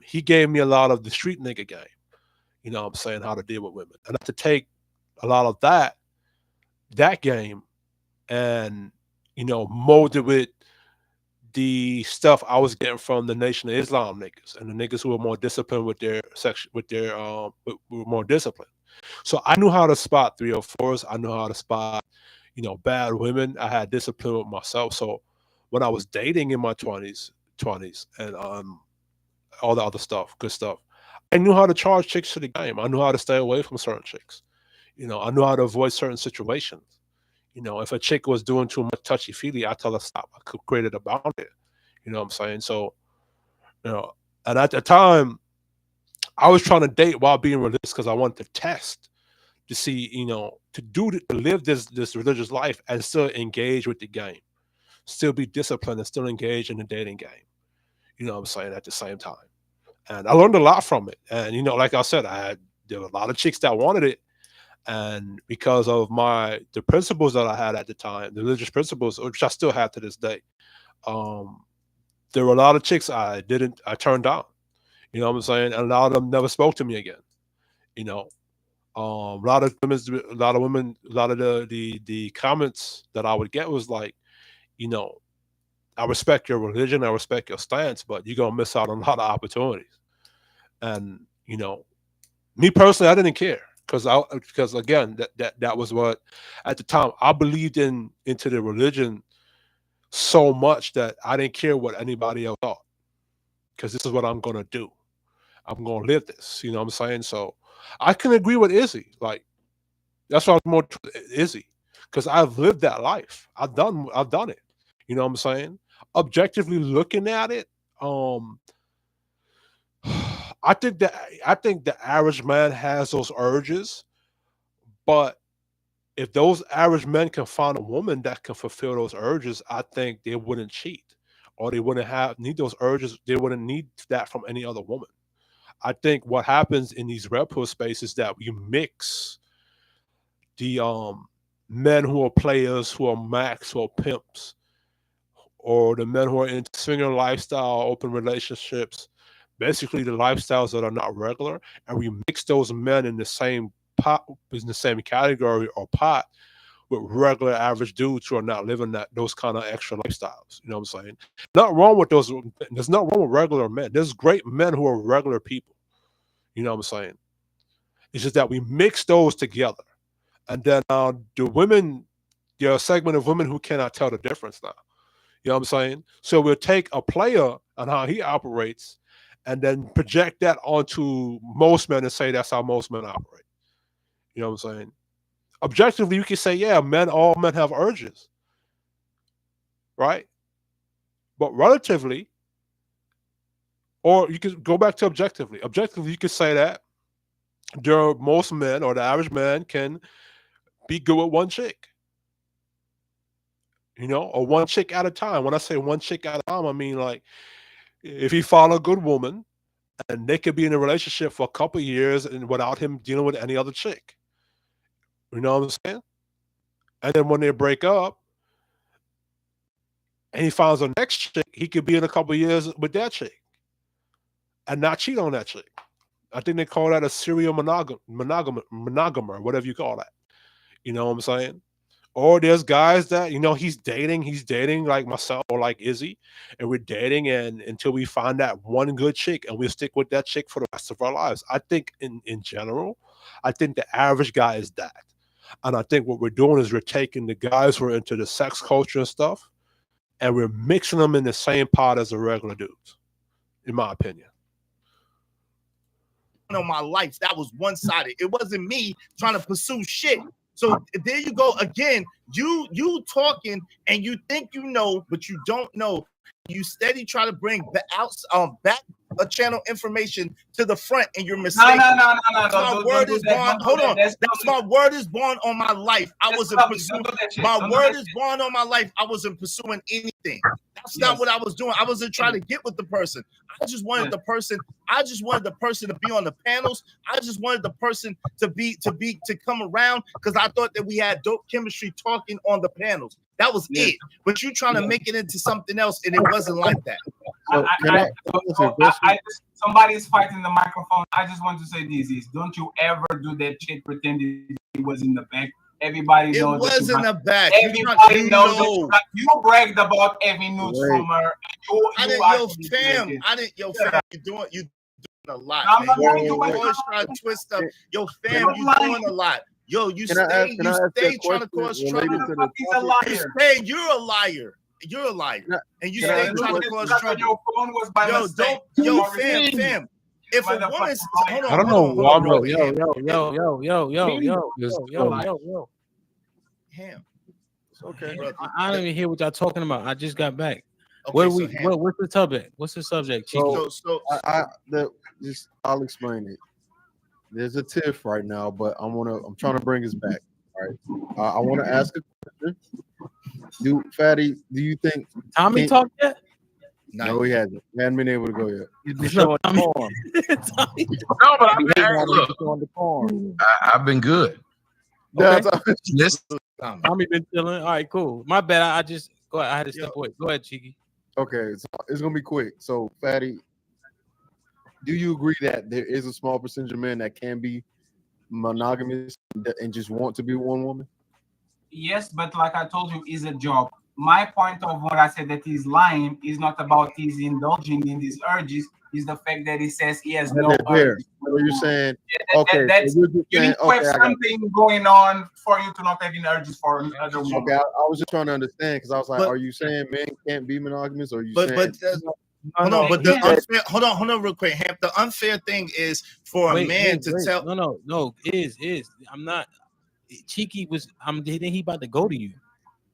He gave me a lot of the street nigga game. You know what I'm saying, how to deal with women. And I had to take a lot of that game and mold it with the stuff I was getting from the Nation of Islam niggas and the niggas who were more disciplined with their section with their were more disciplined. So I knew how to spot 304s. I knew how to spot, bad women. I had discipline with myself. So when I was dating in my twenties and all the other stuff, good stuff, I knew how to charge chicks to the game. I knew how to stay away from certain chicks. I knew how to avoid certain situations. If a chick was doing too much touchy feely, I tell her stop. I could create a boundary. You know what I'm saying? So, you know, and at the time, I was trying to date while being religious because I wanted to test to see, to live this religious life and still engage with the game, still be disciplined and still engage in the dating game. You know what I'm saying? At the same time, and I learned a lot from it. And like I said, there were a lot of chicks that wanted it, and because of the principles that I had at the time, the religious principles, which I still have to this day, um, there were a lot of chicks I turned down. You know what I'm saying? And a lot of them never spoke to me again. You know, a lot of the comments that I would get was like, you know, I respect your religion, I respect your stance, but you're gonna miss out on a lot of opportunities. And me personally, I didn't care because again, that was what at the time I believed into the religion so much that I didn't care what anybody else thought because this is what I'm gonna do. I'm gonna live this. You know what I'm saying? So I can agree with Izzy. Like that's why I'm more Izzy because I've lived that life. I've done it. You know what I'm saying? Objectively looking at it, um, I think the average man has those urges, but if those average men can find a woman that can fulfill those urges, I think they wouldn't cheat, or they wouldn't need those urges. They wouldn't need that from any other woman. I think what happens in these red pill spaces is that you mix the men who are players, who are max, who are pimps, or the men who are in swinger lifestyle, open relationships, basically the lifestyles that are not regular, and we mix those men in the same pot, in the same category or pot, with regular average dudes who are not living those kind of extra lifestyles. You know what I'm saying? Not wrong with those. There's not wrong with regular men. There's great men who are regular people. You know what I'm saying? It's just that we mix those together, and then the women, there are a segment of women who cannot tell the difference now. You know what I'm saying? So we'll take a player and how he operates, and then project that onto most men and say that's how most men operate. You know what I'm saying? Objectively, you can say, yeah, all men have urges, right? But relatively, or you could go back to objectively. Objectively, you could say that most men or the average man can be good with one chick, or one chick at a time. When I say one chick at a time, I mean like if he found a good woman and they could be in a relationship for a couple of years and without him dealing with any other chick. You know what I'm saying? And then when they break up and he finds a next chick, he could be in a couple of years with that chick and not cheat on that chick. I think they call that a serial monogamer, whatever you call that. You know what I'm saying? Or there's guys that, he's dating like myself or like Izzy, and we're dating and until we find that one good chick and we'll stick with that chick for the rest of our lives. I think in general, I think the average guy is that. And I think what we're doing is we're taking the guys who are into the sex culture and stuff, and we're mixing them in the same pot as the regular dudes, in my opinion. On my life, that was one-sided. It wasn't me trying to pursue shit. So there you go again. You talking and you think you know, but you don't know. You steady try to bring back a channel information to the front, and you're mistaken. No. My word is born. Hold on. That's my word is born on my life. I wasn't pursuing. My word is born on my life. I wasn't pursuing anything. That's not what I was doing. I wasn't trying to get with the person. I just wanted the person. I just wanted the person to be on the panels. I just wanted the person to come around because I thought that we had dope chemistry talking on the panels. That was it. But you trying to make it into something else, and it wasn't like that. Somebody's fighting the microphone. I just want to say this: don't you ever do that shit pretending it was in the back. Everybody knows it was in the back. Everybody knows that you bragged about every news from her. Yo, fam, you doing a lot. You always trying to twist up. Yo, fam, you doing a lot. Yo, you stay trying to cause trouble. He's a liar. You're a liar. You're a liar. And you stay trying to cause trouble. Your phone was by mistake. Fam. If a woman's, hold on, I don't know why, bro. Yo. Ham. Okay. I don't even hear what y'all talking about. I just got back. Okay, what's the subject? What's the subject, Chico? I'll explain it. There's a tiff right now, but I'm trying to bring us back. All right. I want to ask a question. Fatty, do you think Tommy talked yet? No, he hasn't. He hasn't been able to go yet. He's been showing the form. No, but I've been good. Okay. Yes. Tommy been chilling. All right, cool. My bad. I just go ahead. I had to step away. Go ahead, Cheeky. Okay, so it's gonna be quick. So, Fatty, do you agree that there is a small percentage of men that can be monogamous and just want to be one woman? Yes, but like I told you, it's a job. My point of what I said that he's lying is not about he's indulging in these urges. Is the fact that he says he has no urges. So you're saying, you need to have something going on for you to not have urges for another woman. Okay, I was just trying to understand because I was like, are you saying men can't be monogamous, or are you saying? Hold on, real quick. Hamp, the unfair thing is for a man to tell. No. I'm not. Cheeky was. Then he about to go to you.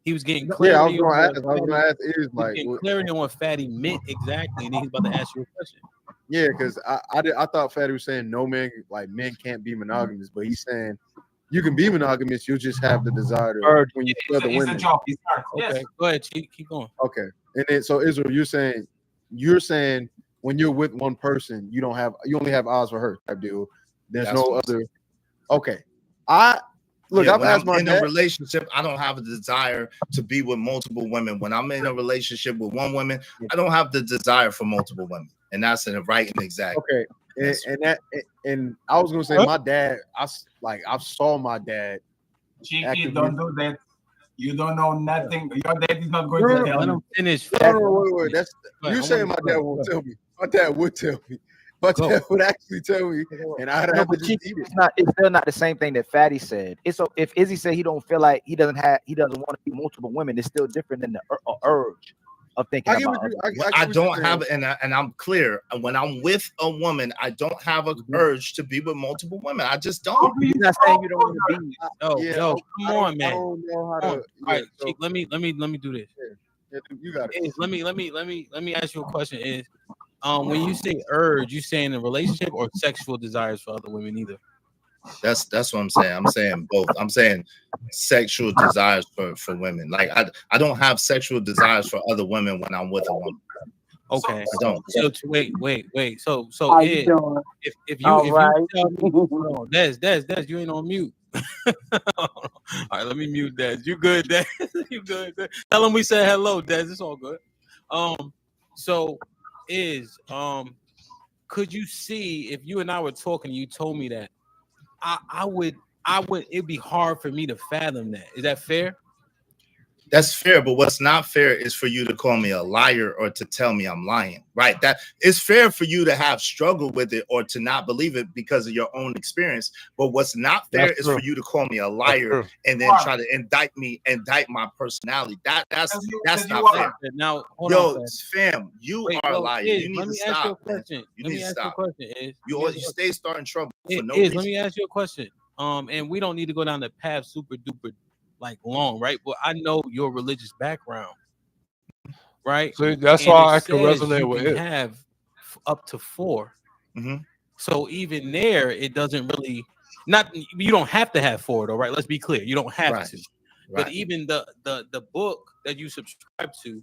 He was getting clarity. Yeah, I was going to ask. Is like clarity on what Fatty meant exactly, and then he's about to ask you a question. Yeah, because I thought Fatty was saying men can't be monogamous, but he's saying you can be monogamous. You just have the desire to when you see other women. Okay, go ahead, Cheeky, keep going. Okay, and then so Israel, you're saying when you're with one person, you only have eyes for her type deal. There's no other. Okay, I've asked my dad. In a relationship, I don't have a desire to be with multiple women. When I'm in a relationship with one woman, I don't have the desire for multiple women. and that's in the right and exact. Okay, and I was gonna say my dad. I saw my dad. Cheeky, don't do that. You don't know nothing. Your dad is not going No, to no, tell Let you. him finish. Wait. That's you saying my dad won't tell me. My dad would tell me. My dad would actually tell me, and I'd have to just eat it. It's still not the same thing that Fatty said. It's so if Izzy said he don't feel like he doesn't want to be multiple women, it's still different than the urge of thinking I get about. what you. I get what don't you're have, saying. and I'm clear. When I'm with a woman, I don't have an urge to be with multiple women. I just don't. He's not saying you don't want to be. Yo, come on, man. I don't know how to. All right, Chief, let me do this. Yeah, you got it. Let me ask you a question. Is when you say urge, you saying a relationship or sexual desires for other women either? That's what I'm saying. I'm saying both. I'm saying sexual desires for women. Like I don't have sexual desires for other women when I'm with a woman. Okay. I don't. So wait. So How you doing? if All you right. tell me, hold on, Des, you ain't on mute. All right, let me mute Des. You good, Des? You good? Tell him we said hello, Des. It's all good. So could you see if you and I were talking, you told me that I would it'd be hard for me to fathom that. Is that fair? That's fair, but what's not fair is for you to call me a liar or to tell me I'm lying, right? That it's fair for you to have struggled with it or to not believe it because of your own experience. But what's not fair is for you to call me a liar and then try to indict my personality. That's not fair. Now, hold on, fam, you are a liar. You need to stop. You need to stop. You stay starting trouble for no reason. Let me ask you a question. And we don't need to go down the path super duper like long, right? But I know your religious background, right? So that's why I can resonate with it. Have up to 4. Mm-hmm. So even there, it doesn't really you don't have to have 4 though, right? Let's be clear. You don't have to. But even the book that you subscribe to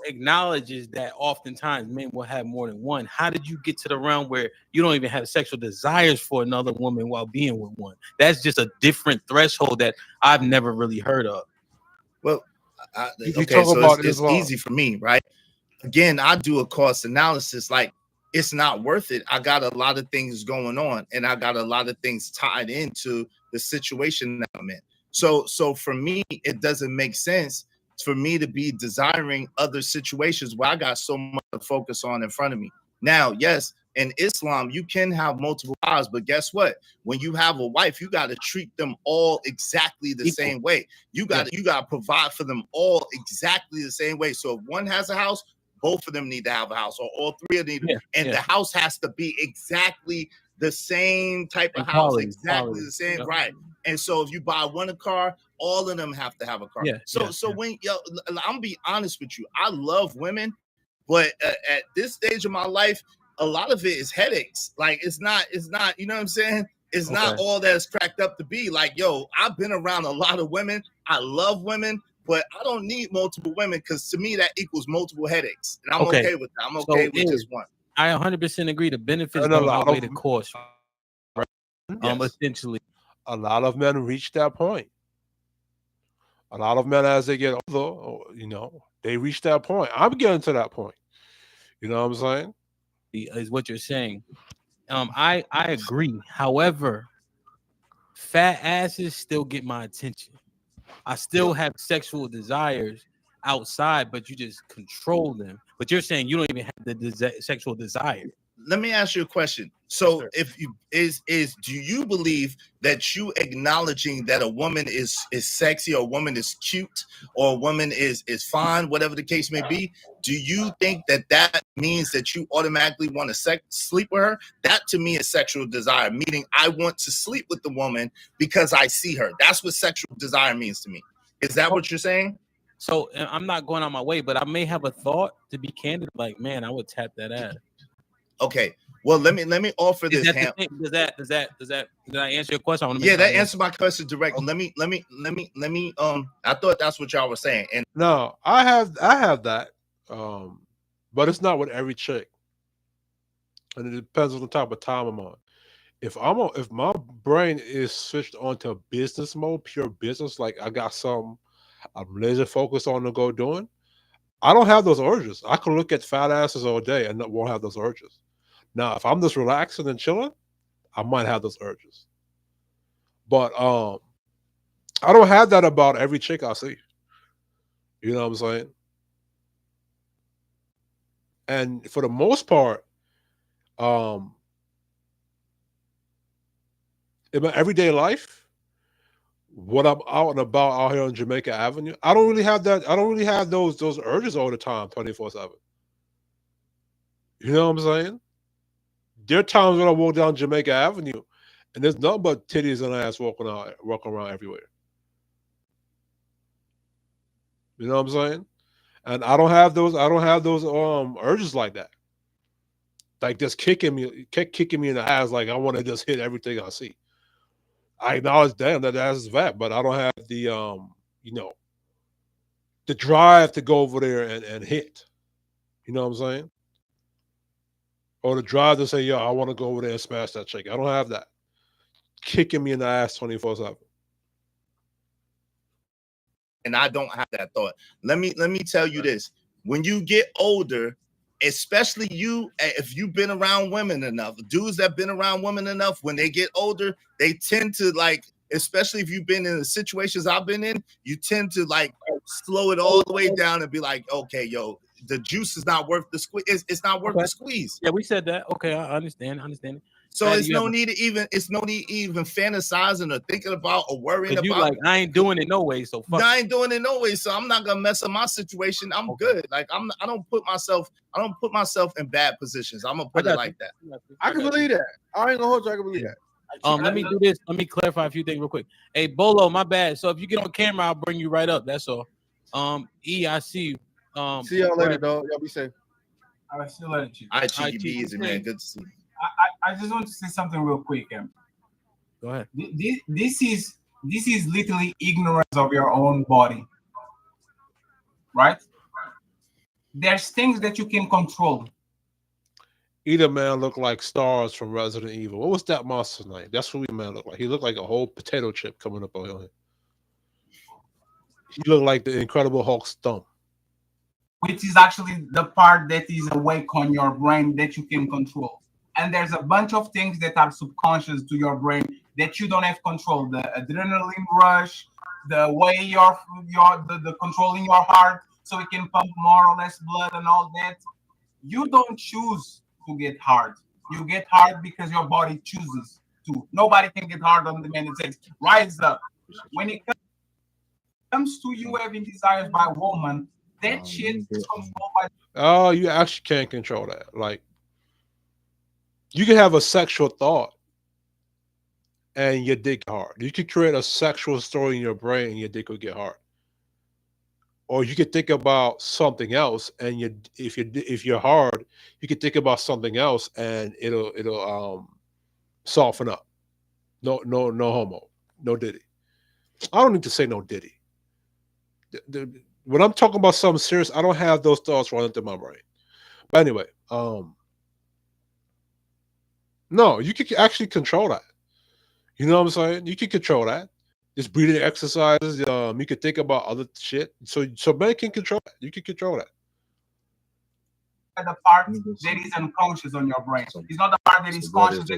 acknowledges that oftentimes men will have more than one. How did you get to the realm where you don't even have sexual desires for another woman while being with one? That's just a different threshold that I've never really heard of. Well, it's easy for me, right? Again, I do a cost analysis. Like, it's not worth it. I got a lot of things going on, and I got a lot of things tied into the situation that I'm in. So for me, it doesn't make sense for me to be desiring other situations where I got so much to focus on in front of me. Now, yes, in Islam, you can have multiple wives, but guess what? When you have a wife, you got to treat them all exactly the same way. You got to provide for them all exactly the same way. So if one has a house, both of them need to have a house, or all 3 of them need and the house has to be exactly the same type of house, exactly the same, right? And so if you buy one a car, all of them have to have a car. When I'm gonna be honest with you, I love women, but at this stage of my life, a lot of it is headaches. Like it's not, you know what I'm saying? It's not all that it's cracked up to be. Like, yo, I've been around a lot of women. I love women, but I don't need multiple women because to me that equals multiple headaches. And I'm okay with that. I'm okay with just one. I 100% agree. The benefits don't outweigh the cost. Right? Essentially, a lot of men reach that point. A lot of men, as they get older, they reach that point. I'm getting to that point. You know what I'm saying? Is what you're saying. I agree. However, fat asses still get my attention. I still have sexual desires outside, but you just control them. But you're saying you don't even have the sexual desire. Let me ask you a question. So if you do you believe that you acknowledging that a woman is sexy, or a woman is cute, or a woman is fine, whatever the case may be, do you think that means that you automatically want to sleep with her? That to me is sexual desire, meaning I want to sleep with the woman because I see her. That's what sexual desire means to me. Is that what you're saying? So I'm not going on my way, but I may have a thought, to be candid, like, man, I would tap that ass. Okay. Well, let me offer this. Does that answer your question? That answered my question directly. Let me. I thought that's what y'all were saying. And no, I have that, but it's not with every chick, and it depends on the type of time I'm on. If my brain is switched onto business mode, pure business, like I got something I'm laser focused on to go doing, I don't have those urges. I can look at fat asses all day and won't have those urges. Now, if I'm just relaxing and chilling, I might have those urges. But I don't have that about every chick I see. You know what I'm saying? And for the most part, um, in my everyday life, when I'm out and about out here on Jamaica Avenue, I don't really have that. I don't really have those urges all the time, 24/7. You know what I'm saying? There are times when I walk down Jamaica Avenue, and there's nothing but titties and ass walking around everywhere. You know what I'm saying? And I don't have those. I don't have those urges like that. Like just kicking me in the ass. Like I want to just hit everything I see. I acknowledge, damn, that ass is fat, but I don't have the you know, the drive to go over there and hit. You know what I'm saying? Or the drive to say, yo, I want to go over there and smash that chick. I don't have that. Kicking me in the ass 24/7. And I don't have that thought. Let me tell you this. When you get older, especially you, if you've been around women enough, dudes that have been around women enough, when they get older, they tend to like, especially if you've been in the situations I've been in, you tend to like slow it all the way down and be like, okay, yo, the juice is not worth the squeeze. It's not worth the squeeze. Yeah, we said that. Okay, I understand. So it's no need to even fantasizing or thinking about or worrying about. Like, I ain't doing it no way. So fuck. I ain't doing it no way. So I'm not gonna mess up my situation. I'm good. Like I don't put myself in bad positions. I'm gonna put it like that. I can believe that. I ain't gonna hold you. I can believe that. Let me do this. Let me clarify a few things real quick. Hey, Bolo, my bad. So if you get on camera, I'll bring you right up. That's all. E, I see you. See y'all later, dog. Y'all be safe. All right, see you later, Chief. All right, Chief, you be easy, man. Good to see you. I just want to say something real quick. Go ahead. This is literally ignorance of your own body, right? There's things that you can control. Either man looked like Stars from Resident Evil. What was that monster's name? That's what man looked like. He looked like a whole potato chip coming up on him. He looked like the Incredible Hulk stump. Which is actually the part that is awake on your brain that you can control. And there's a bunch of things that are subconscious to your brain that you don't have control. The adrenaline rush, the way the controlling your heart so it can pump more or less blood and all that. You don't choose to get hard. You get hard because your body chooses to. Nobody can get hard on the man that says, rise up. When it comes to you having desires by a woman, that shit is controlled by. Oh, you actually can't control that. Like, you can have a sexual thought and your dick hard. You could create a sexual story in your brain and your dick will get hard. Or you could think about something else and if you're hard, you could think about something else and it'll soften up. No homo. No diddy. I don't need to say no diddy. When I'm talking about something serious, I don't have those thoughts running through my brain. But anyway, no, you can actually control that. You know what I'm saying? You can control that. Just breathing exercises. You can think about other shit. So men can control that. You can control that. The part that is unconscious on your brain. It's not the part that is conscious.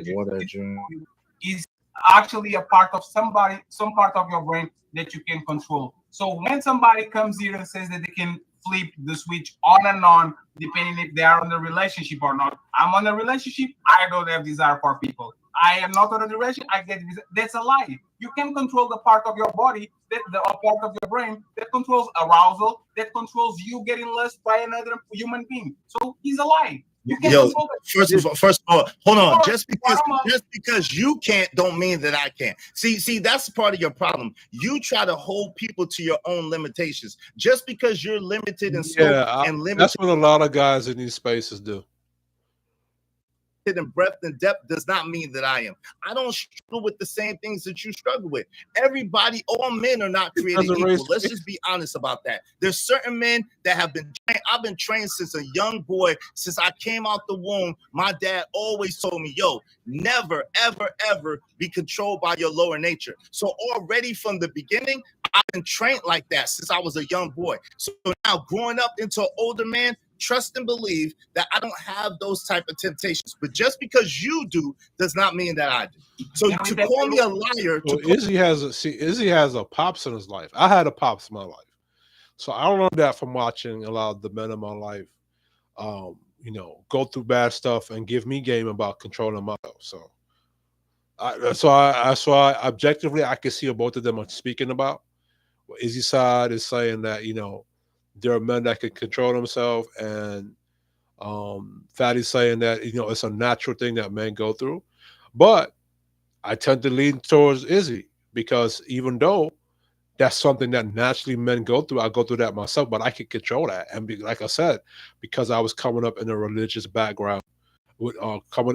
Is actually a part of some part of your brain that you can control. So when somebody comes here and says that they can flip the switch on and on, depending if they are on a relationship or not. I'm on a relationship. I don't have desire for people. I am not on a relationship. I get desire. That's a lie. You can control the part of your body, the part of your brain that controls arousal, that controls you getting lust by another human being. So it's a lie. First of all, hold on. Just because you can't don't mean that I can't. See, that's part of your problem. You try to hold people to your own limitations. Just because you're limited in scope and limited. That's what a lot of guys in these spaces do. In breadth and depth does not mean that I am. I don't struggle with the same things that you struggle with. Everybody, all men are not created equal. Let's just be honest about that. There's certain men that have been trained. I've been trained since a young boy. Since I came out the womb, my dad always told me, yo, never, ever, ever be controlled by your lower nature. So already from the beginning, I've been trained like that since I was a young boy. So now growing up into an older man, trust and believe that I don't have those type of temptations. But just because you do does not mean that I do. So to call me a liar, well, Izzy has a pops in his life. I had a pops in my life. So I learned that from watching a lot of the men in my life, go through bad stuff and give me game about controlling myself. So that's why objectively I can see what both of them are speaking about. What Izzy side is saying that there are men that can control themselves, and Fatty's saying that it's a natural thing that men go through. But I tend to lean towards Izzy because even though that's something that naturally men go through. I go through that myself, but I can control that. And like I said, because I was coming up in a religious background, with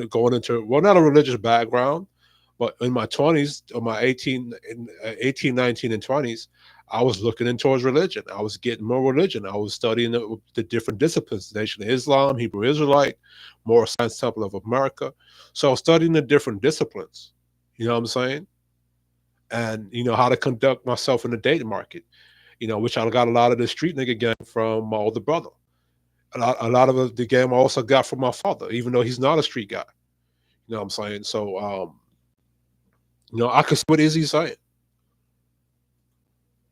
going into not a religious background, but in my 20s, or my 18, 19, and 20s, I was looking in towards religion. I was getting more religion. I was studying the different disciplines: Nation of Islam, Hebrew Israelite, Moral Science Temple of America. So I was studying the different disciplines. You know what I'm saying? And how to conduct myself in the dating market, which I got a lot of the street nigga game from my older brother. A lot of the game I also got from my father, even though he's not a street guy. You know what I'm saying? So, I can see what Izzy's saying.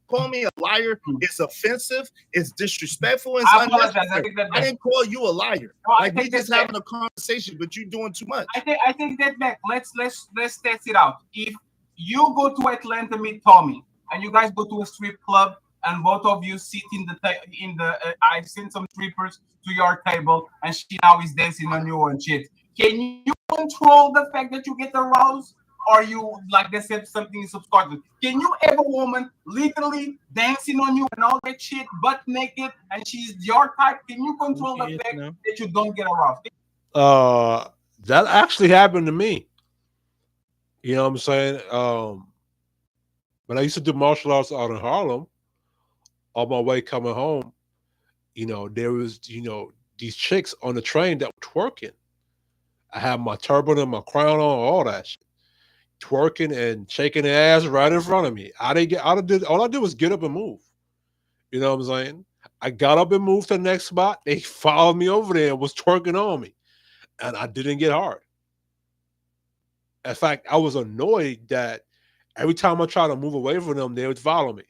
Call me a liar. It's offensive. It's disrespectful. It's I apologize. unnecessary. I didn't call you a liar. No, like we just having a conversation, but you're doing too much. I take that back. Let's test it out. If you go to Atlanta meet Tommy, and you guys go to a strip club, and both of you sit I've seen some strippers to your table, and she now is dancing on you and shit. Can you control the fact that you get aroused? Or you, like they said, something is subconscious? Can you have a woman literally dancing on you and all that shit, butt naked, and she's your type? Can you control the fact that you don't get aroused? That actually happened to me. You know what I'm saying? When I used to do martial arts out in Harlem, on my way coming home, there was, these chicks on the train that were twerking. I had my turban and my crown on, all that shit. Twerking and shaking their ass right in front of me. All I did was get up and move. You know what I'm saying? I got up and moved to the next spot. They followed me over there and was twerking on me. And I didn't get hard. In fact, I was annoyed that every time I tried to move away from them, they would follow me.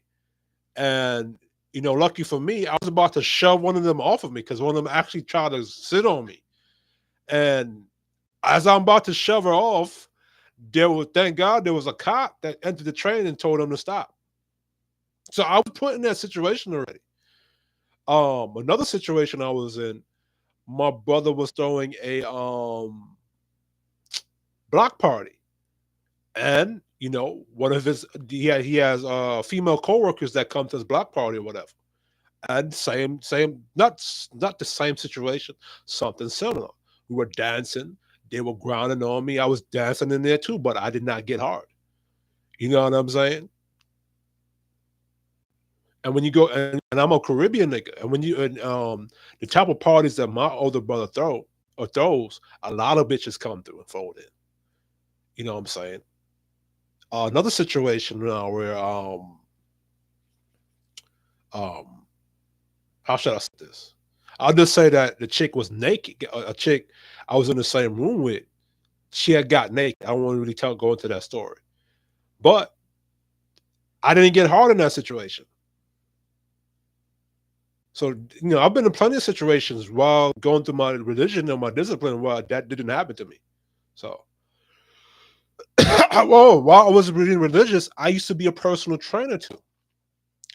And, lucky for me, I was about to shove one of them off of me because one of them actually tried to sit on me. And as I'm about to shove her off, thank God there was a cop that entered the train and told them to stop. So I was put in that situation already. Another situation I was in, my brother was throwing a block party, and one of he has female coworkers that come to his block party or whatever, and same not the same situation, something similar. We were dancing. They were grinding on me. I was dancing in there too, but I did not get hard. You know what I'm saying? And when you go, and I'm a Caribbean nigga, and when the type of parties that my older brother throws, a lot of bitches come through and fold in. You know what I'm saying? Another situation now where how should I say this? I'll just say that the chick was naked. A chick I was in the same room with, she had got naked. I don't want to really go into that story, but I didn't get hard in that situation. So I've been in plenty of situations while going through my religion and my discipline where that didn't happen to me. So, while I was really religious, I used to be a personal trainer too,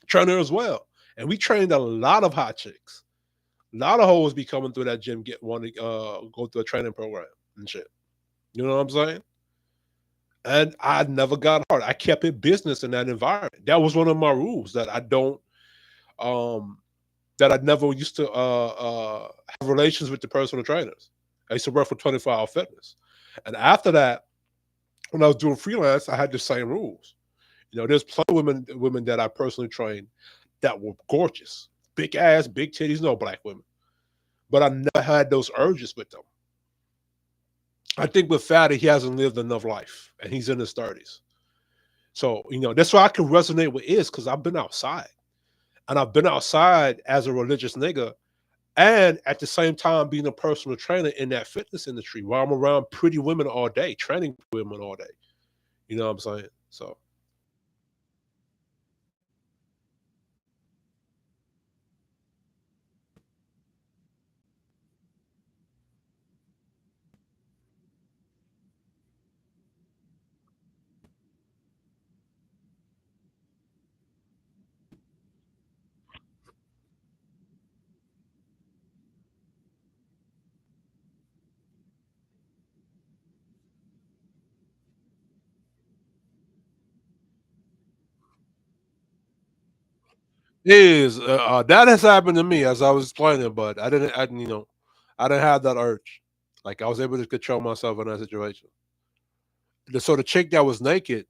trainer as well, and we trained a lot of hot chicks. A lot of hoes be coming through that gym, want to go through a training program and shit. You know what I'm saying? And I never got hard. I kept it business in that environment. That was one of my rules that I don't, that I never used to have relations with the personal trainers. I used to work for 24-hour fitness. And after that, when I was doing freelance, I had the same rules. There's plenty of women that I personally trained that were gorgeous. Big ass, big titties, no black women. But I never had those urges with them. I think with Fatty, he hasn't lived enough life, and he's in his 30s. So, that's why I can resonate with is because I've been outside. And I've been outside as a religious nigga and at the same time being a personal trainer in that fitness industry where I'm around pretty women all day, training women all day. You know what I'm saying? So that has happened to me as I was explaining, but I didn't have that urge. Like I was able to control myself in that situation. So the chick that was naked,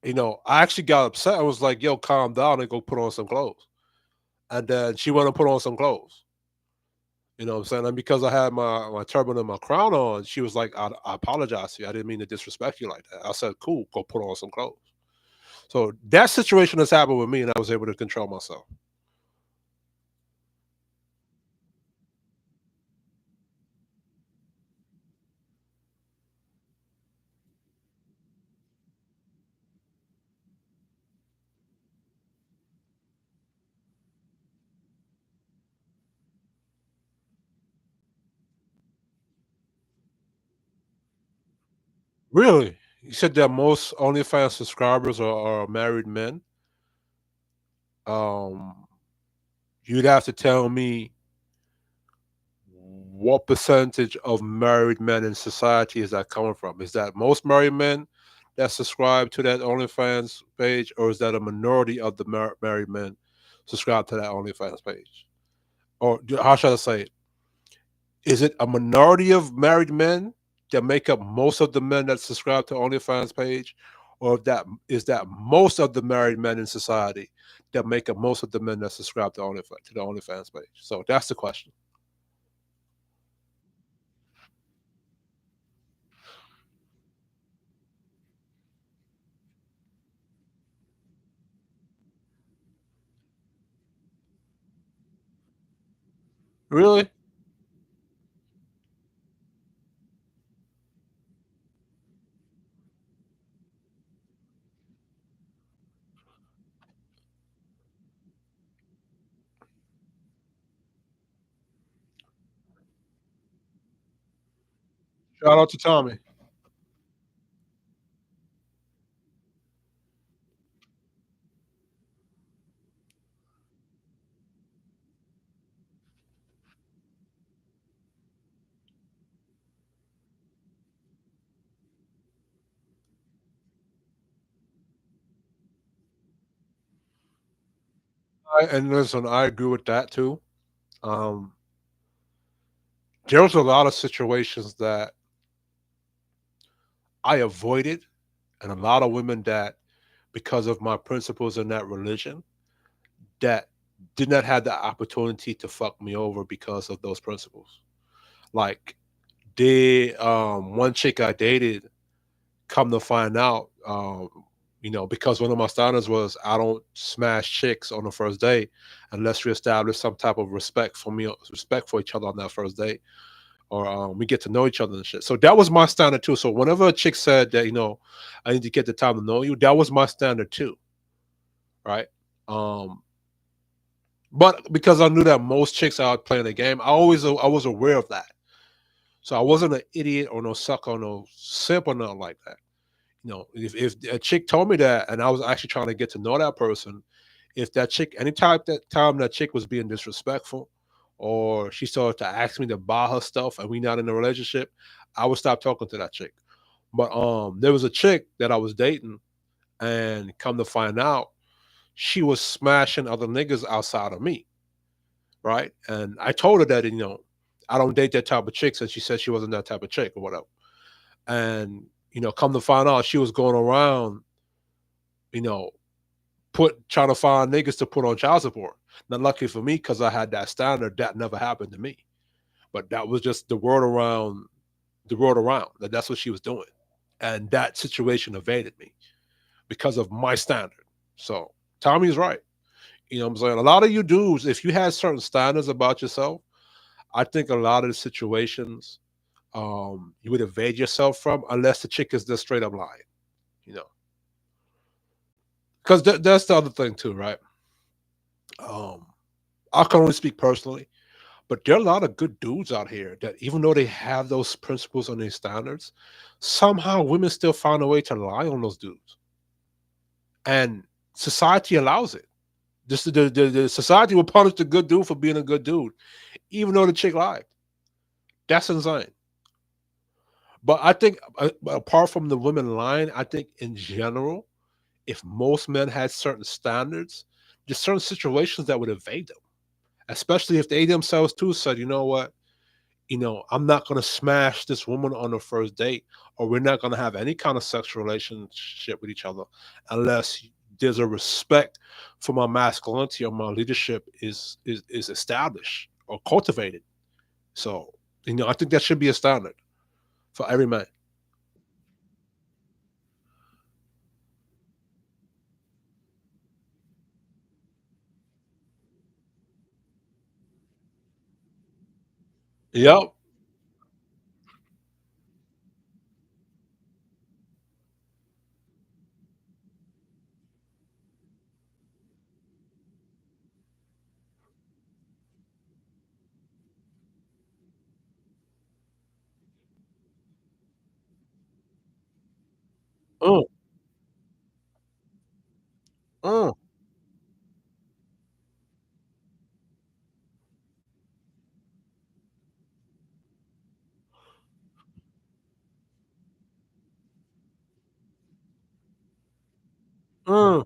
I actually got upset. I was like, "Yo, calm down and go put on some clothes." And then she went and put on some clothes. You know what I'm saying? And because I had my turban and my crown on, she was like, I apologize to you. I didn't mean to disrespect you like that. I said, cool, go put on some clothes. So that situation has happened with me, and I was able to control myself. Really? You said that most OnlyFans subscribers are married men. Um, you'd have to tell me what percentage of married men in society is that coming from? Is that most married men that subscribe to that OnlyFans page, or is that a minority of the married men subscribe to that OnlyFans page? Or how should I say it? Is it a minority of married men that make up most of the men that subscribe to OnlyFans page, or that most of the married men in society that make up most of the men that subscribe to the OnlyFans page? So that's the question. Really? Shout out to Tommy. And listen, I agree with that too. Um, there's a lot of situations that I avoided, and a lot of women that, because of my principles in that religion, that did not have the opportunity to fuck me over because of those principles. Like, one chick I dated, come to find out, because one of my standards was I don't smash chicks on the first date unless we establish some type of respect for each other on that first date, or we get to know each other and shit. So that was my standard too. So whenever a chick said that, I need to get the time to know you, that was my standard too, right? Um, but because I knew that most chicks out playing the game, I was aware of that. So I wasn't an idiot or no sucker or no simp or nothing like that. If a chick told me that and I was actually trying to get to know that person, if that chick, anytime that time that chick was being disrespectful or she started to ask me to buy her stuff and we not in a relationship, I would stop talking to that chick. But there was a chick that I was dating, and come to find out, she was smashing other niggas outside of me, right? And I told her that, I don't date that type of chicks, and she said she wasn't that type of chick or whatever. And come to find out, she was going around, you know, trying to find niggas to put on child support. Now, lucky for me, because I had that standard, that never happened to me. But that was just the word around, that's what she was doing, and that situation evaded me because of my standard. So Tommy's right. You know what I'm saying? A lot of you dudes, if you had certain standards about yourself, I think a lot of the situations you would evade yourself from unless the chick is just straight up lying, you know. Because that's the other thing too, right? Um, I can only speak personally, but there are a lot of good dudes out here that even though they have those principles and these standards, somehow women still find a way to lie on those dudes. And society allows it. Just the society will punish the good dude for being a good dude, even though the chick lied. That's insane. But I think apart from the women lying, I think in general, if most men had certain standards, there's certain situations that would evade them. Especially if they themselves too said, you know what, I'm not gonna smash this woman on the first date, or we're not gonna have any kind of sexual relationship with each other unless there's a respect for my masculinity or my leadership is established or cultivated. So, I think that should be a standard for every man. Yep. Mm, mm, mm,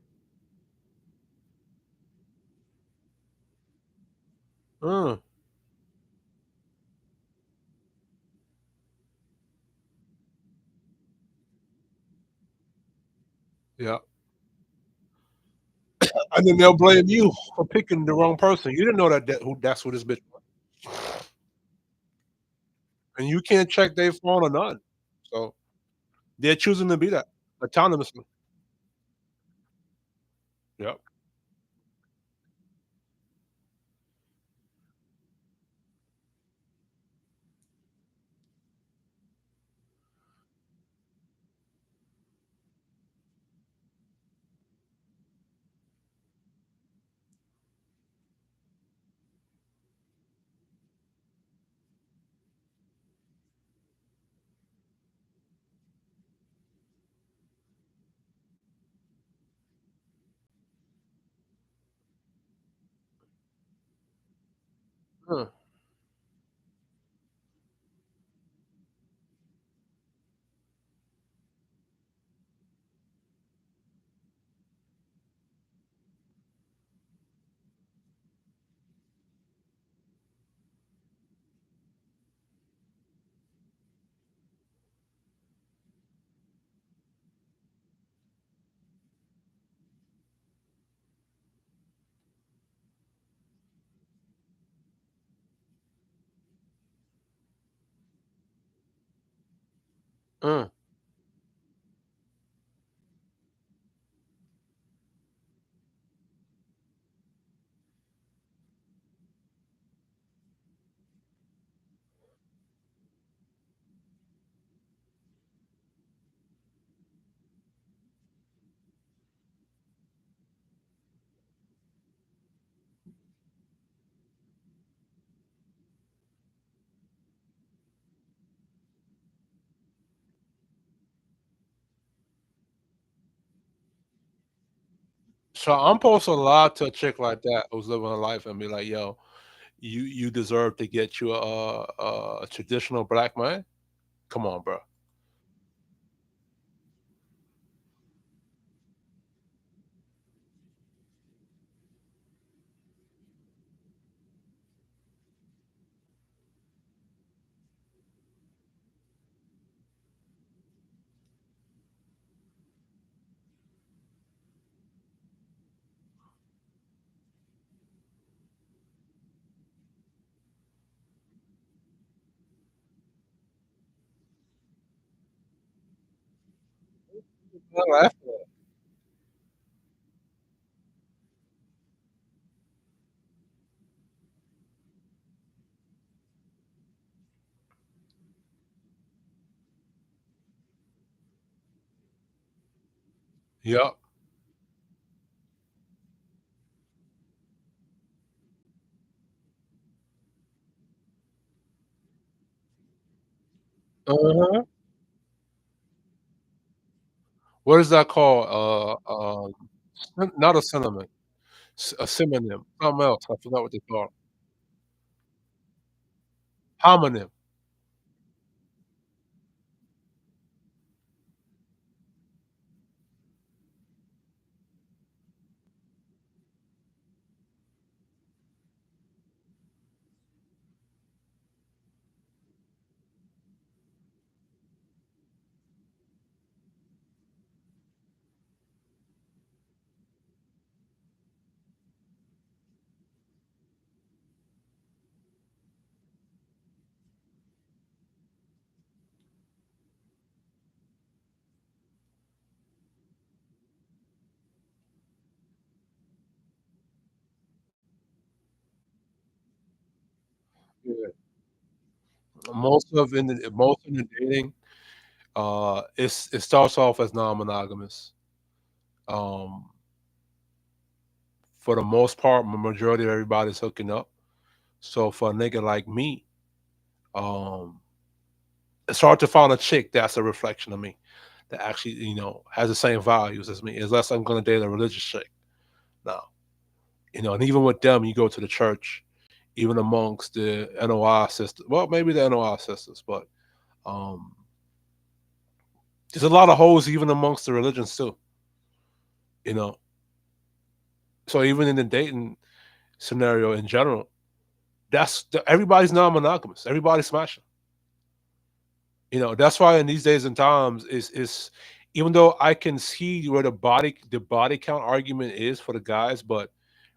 mm. Yeah. And then they'll blame you for picking the wrong person. You didn't know that's who this bitch was. And you can't check their phone or none. So they're choosing to be that autonomously. Yep. Mm, mm, so I'm supposed to lie to a chick like that who's living a life and be like, "Yo, you deserve to get you a traditional black man." Come on, bro. I'm laughing at it. Yep. Uh-huh. What is that called? Not a synonym. A synonym. Something else. I forgot what they call it. Homonym. Yeah. Most in the dating, it starts off as non-monogamous. Um, for the most part, majority of everybody's hooking up. So for a nigga like me, um, it's hard to find a chick that's a reflection of me, that actually, has the same values as me, unless I'm gonna date a religious chick. Now, and even with them, you go to the church, even amongst the NOI sisters. Well, maybe the NOI sisters, but um, there's a lot of hoes even amongst the religions too. You know, so even in the dating scenario in general, everybody's non-monogamous. Everybody's smashing. That's why in these days and times is even though I can see where the body count argument is for the guys, but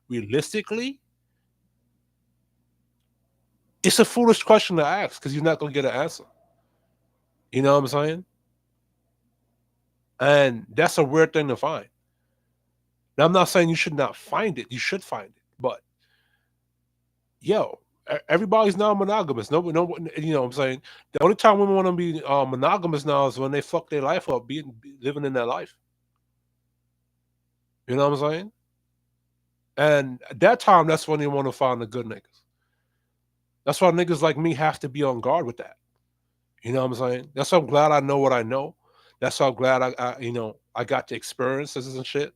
realistically, it's a foolish question to ask because you're not gonna get an answer. You know what I'm saying? And that's a weird thing to find. Now I'm not saying you should not find it. You should find it. But yo, everybody's non-monogamous. No, you know what I'm saying? The only time women want to be monogamous now is when they fuck their life up, living in their life. You know what I'm saying? And at that time, that's when you want to find the good niggas. That's why niggas like me have to be on guard with that. You know what I'm saying? That's why I'm glad I know what I know. That's why I'm glad I got the experiences and shit,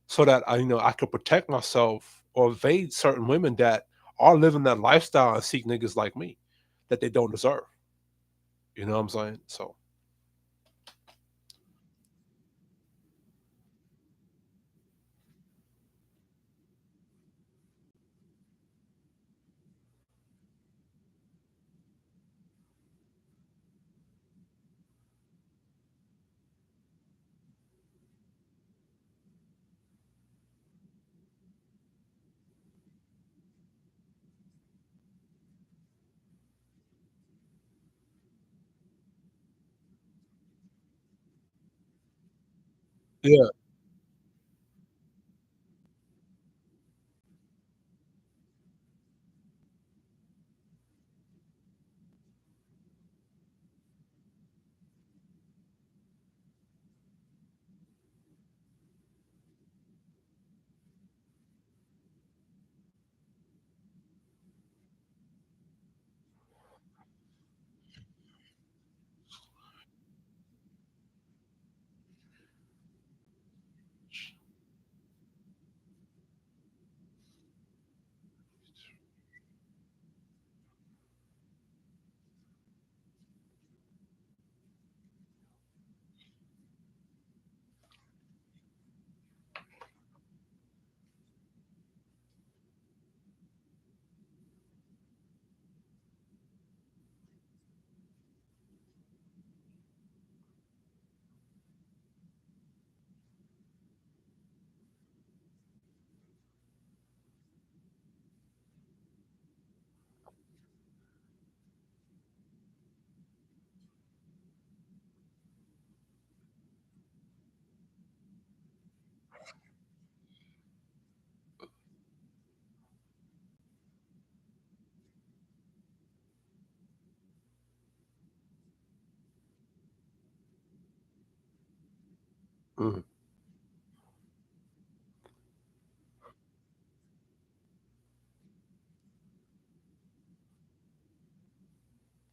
so that I could protect myself or evade certain women that are living that lifestyle and seek niggas like me that they don't deserve. You know what I'm saying? So yeah, mhm.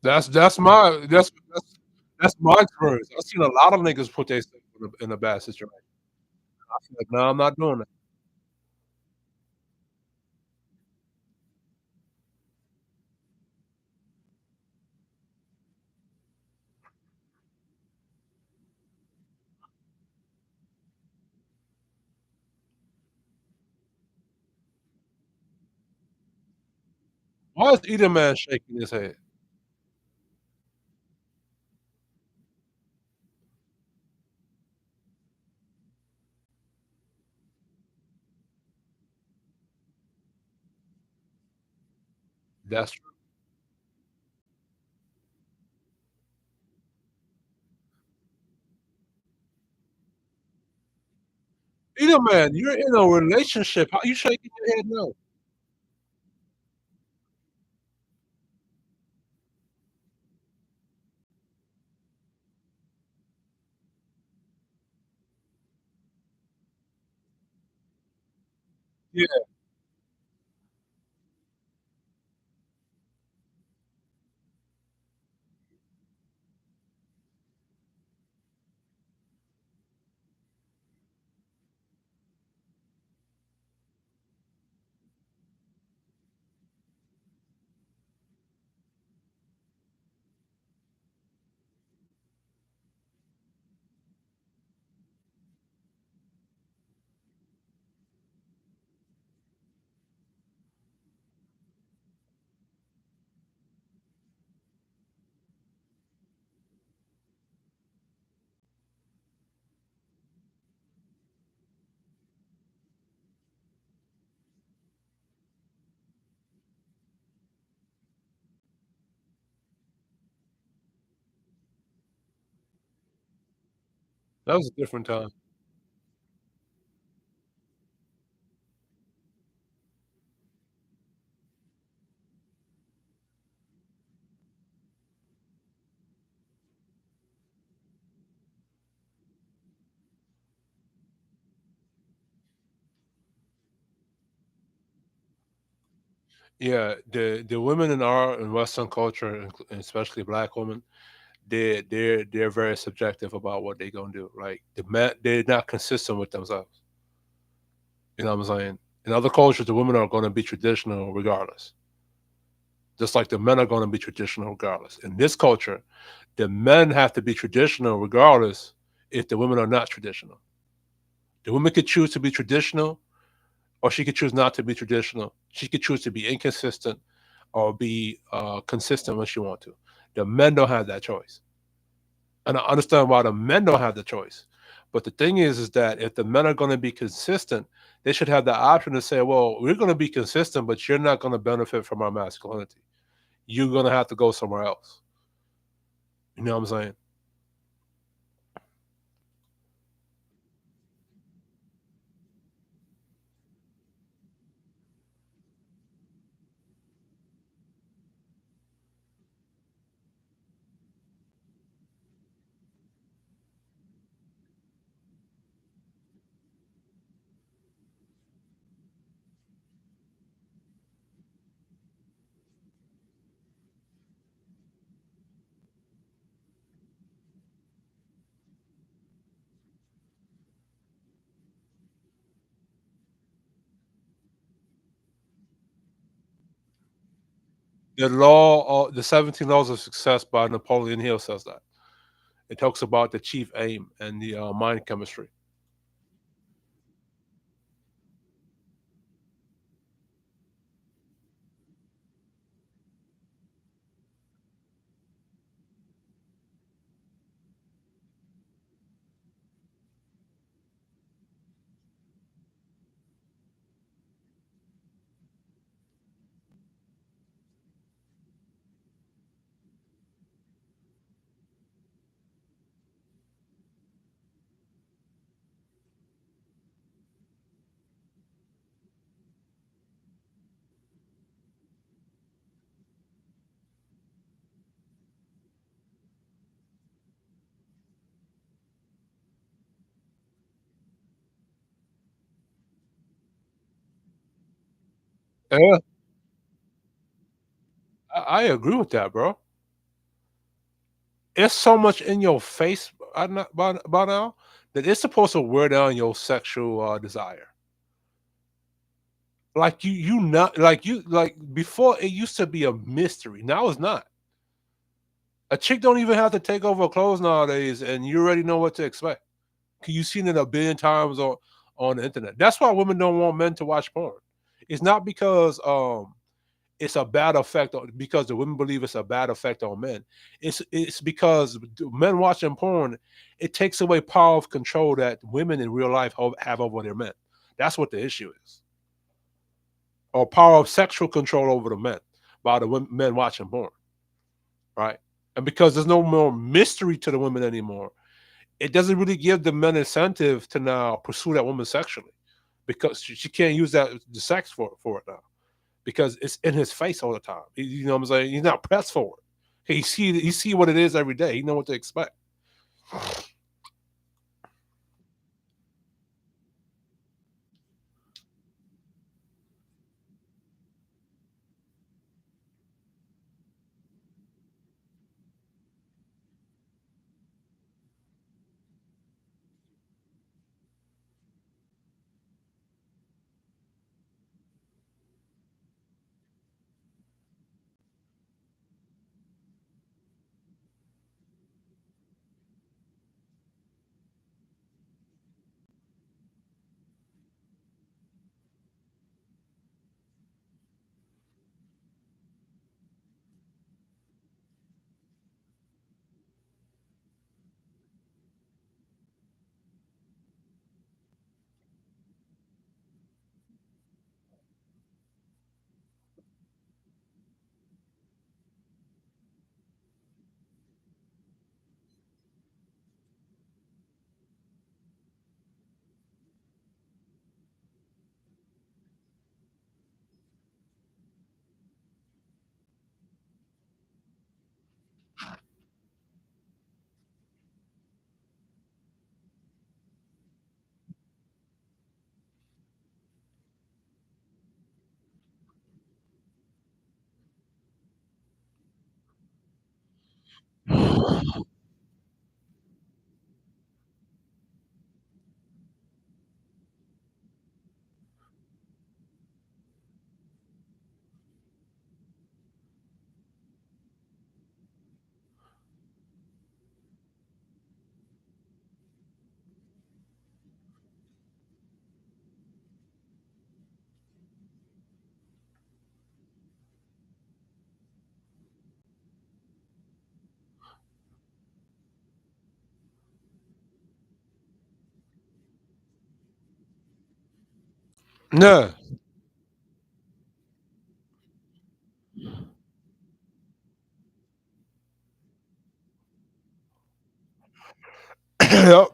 That's my experience. I've seen a lot of niggas put themselves in a bad situation. I feel like, no, I'm not doing that. Why is either man shaking his head? That's true. Either man, you're in a relationship. How you shaking your head no? Yeah, that was a different time. Yeah, the women in Western culture, and especially black women, they're very subjective about what they gonna do. Like the men, they're not consistent with themselves. You know what I'm saying? In other cultures, the women are going to be traditional regardless, just like the men are going to be traditional regardless. In this culture, the men have to be traditional regardless if the women are not traditional. The woman could choose to be traditional, or she could choose not to be traditional. She could choose to be inconsistent or be consistent when she want to. The men don't have that choice, and I understand why the men don't have the choice. But the thing is that if the men are going to be consistent, they should have the option to say, "Well, we're going to be consistent, but you're not going to benefit from our masculinity. You're going to have to go somewhere else." You know what I'm saying? The 17 Laws of Success by Napoleon Hill says that. It talks about the chief aim and the mind chemistry. Yeah, I agree with that, bro. it's so much in your face by now that it's supposed to wear down your sexual desire. Like you not like you like before it used to be a mystery. Now it's not. A chick don't even have to take over her clothes nowadays, and you already know what to expect. You've seen it a billion times on the internet. That's why women don't want men to watch porn. It's not because it's a bad effect because the women believe it's a bad effect on men. It's because men watching porn, it takes away power of control that women in real life have over their men. That's what the issue is, or power of sexual control over the men by the men watching porn, right? And because there's no more mystery to the women anymore, it doesn't really give the men incentive to now pursue that woman sexually because she can't use that the sex for it now because it's in his face all the time. You know what I'm saying? He's not pressed for it. He see what it is every day. He know what to expect. No. Yep.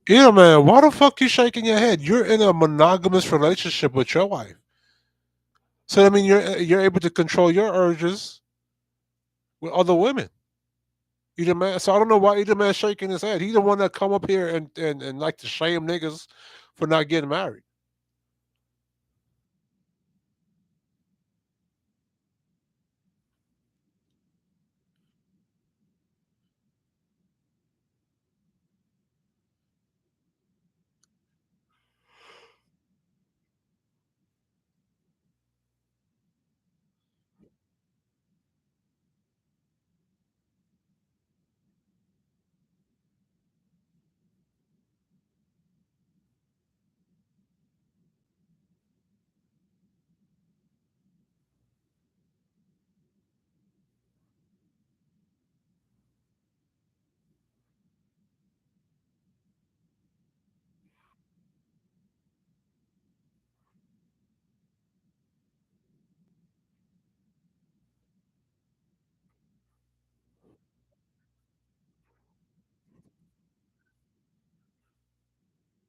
Yeah, man. Why the fuck you shaking your head? You're in a monogamous relationship with your wife, so I mean you're able to control your urges with other women. You the man. So I don't know why either man shaking his head. He's the one that come up here and like to shame niggas for not getting married.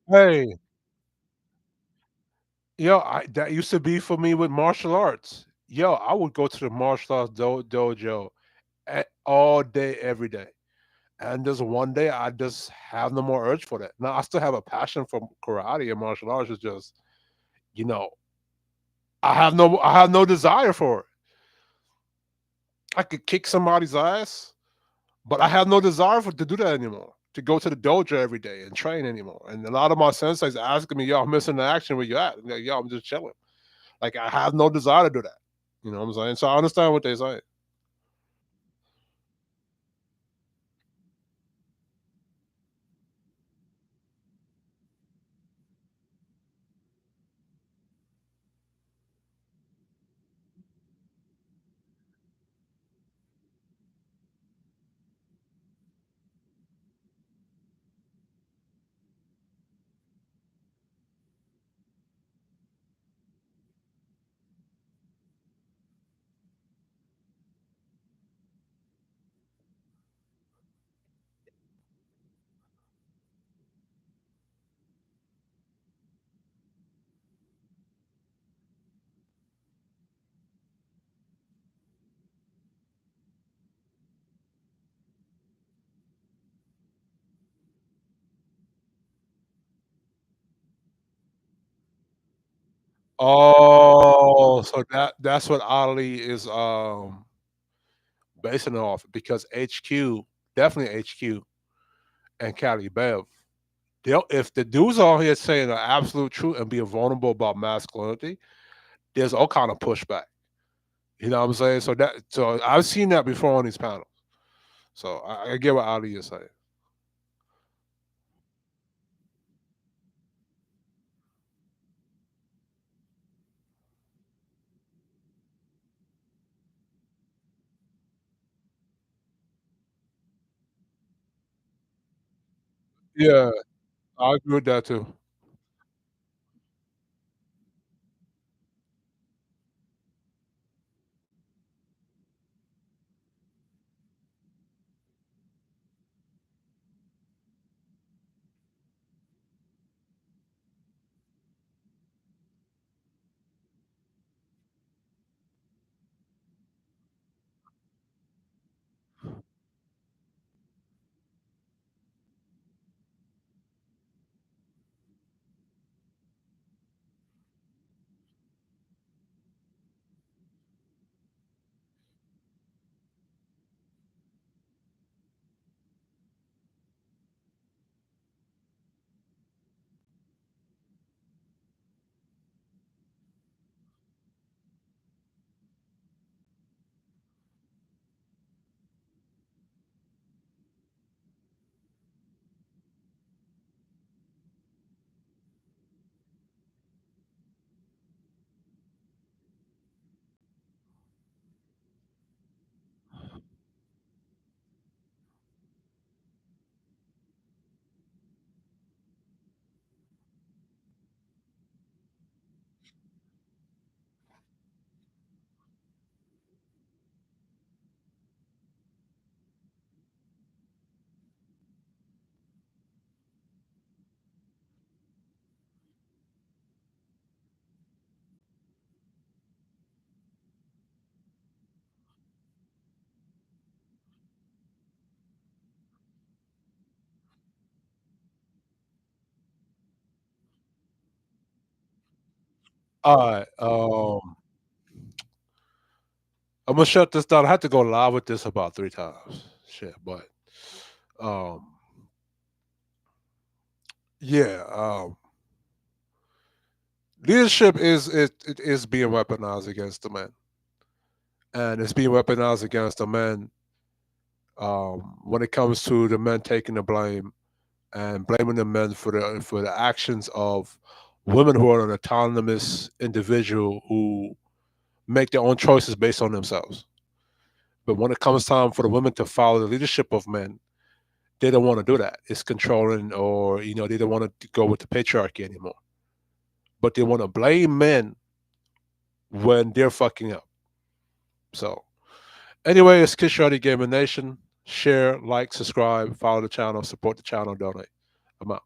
Hey, yo, that used to be for me with martial arts. Yo, I would go to the martial arts dojo all day, every day. And just one day, I just have no more urge for that. Now, I still have a passion for karate and martial arts. It's just, you know, I have no desire for it. I could kick somebody's ass, but I have no desire for to do that anymore. To go to the dojo every day and train anymore. And a lot of my senseis asking me, "Yo, I'm missing the action. Where you at?" I'm like, "Yo, I'm just chilling." Like I have no desire to do that. You know what I'm saying? So I understand what they say. Oh, so that's what Ali is basing it off because HQ, definitely HQ and Cali Bev. They'll, if the dudes out here saying the absolute truth and being vulnerable about masculinity, there's all kind of pushback. You know what I'm saying? So I've seen that before on these panels. So I get what Ali is saying. Yeah, I agree with that too. All right. I'm gonna shut this down. I had to go live with this about 3 times. Shit, but um, yeah. Leadership it is being weaponized against the men, and it's being weaponized against the men when it comes to the men taking the blame and blaming the men for the actions of women who are an autonomous individual who make their own choices based on themselves. But when it comes time for the women to follow the leadership of men, they don't want to do that. It's controlling, or they don't want to go with the patriarchy anymore. But they want to blame men when they're fucking up. So anyway, it's Kid Shorty Gaming Nation. Share, like, subscribe, follow the channel, support the channel, donate. I'm out.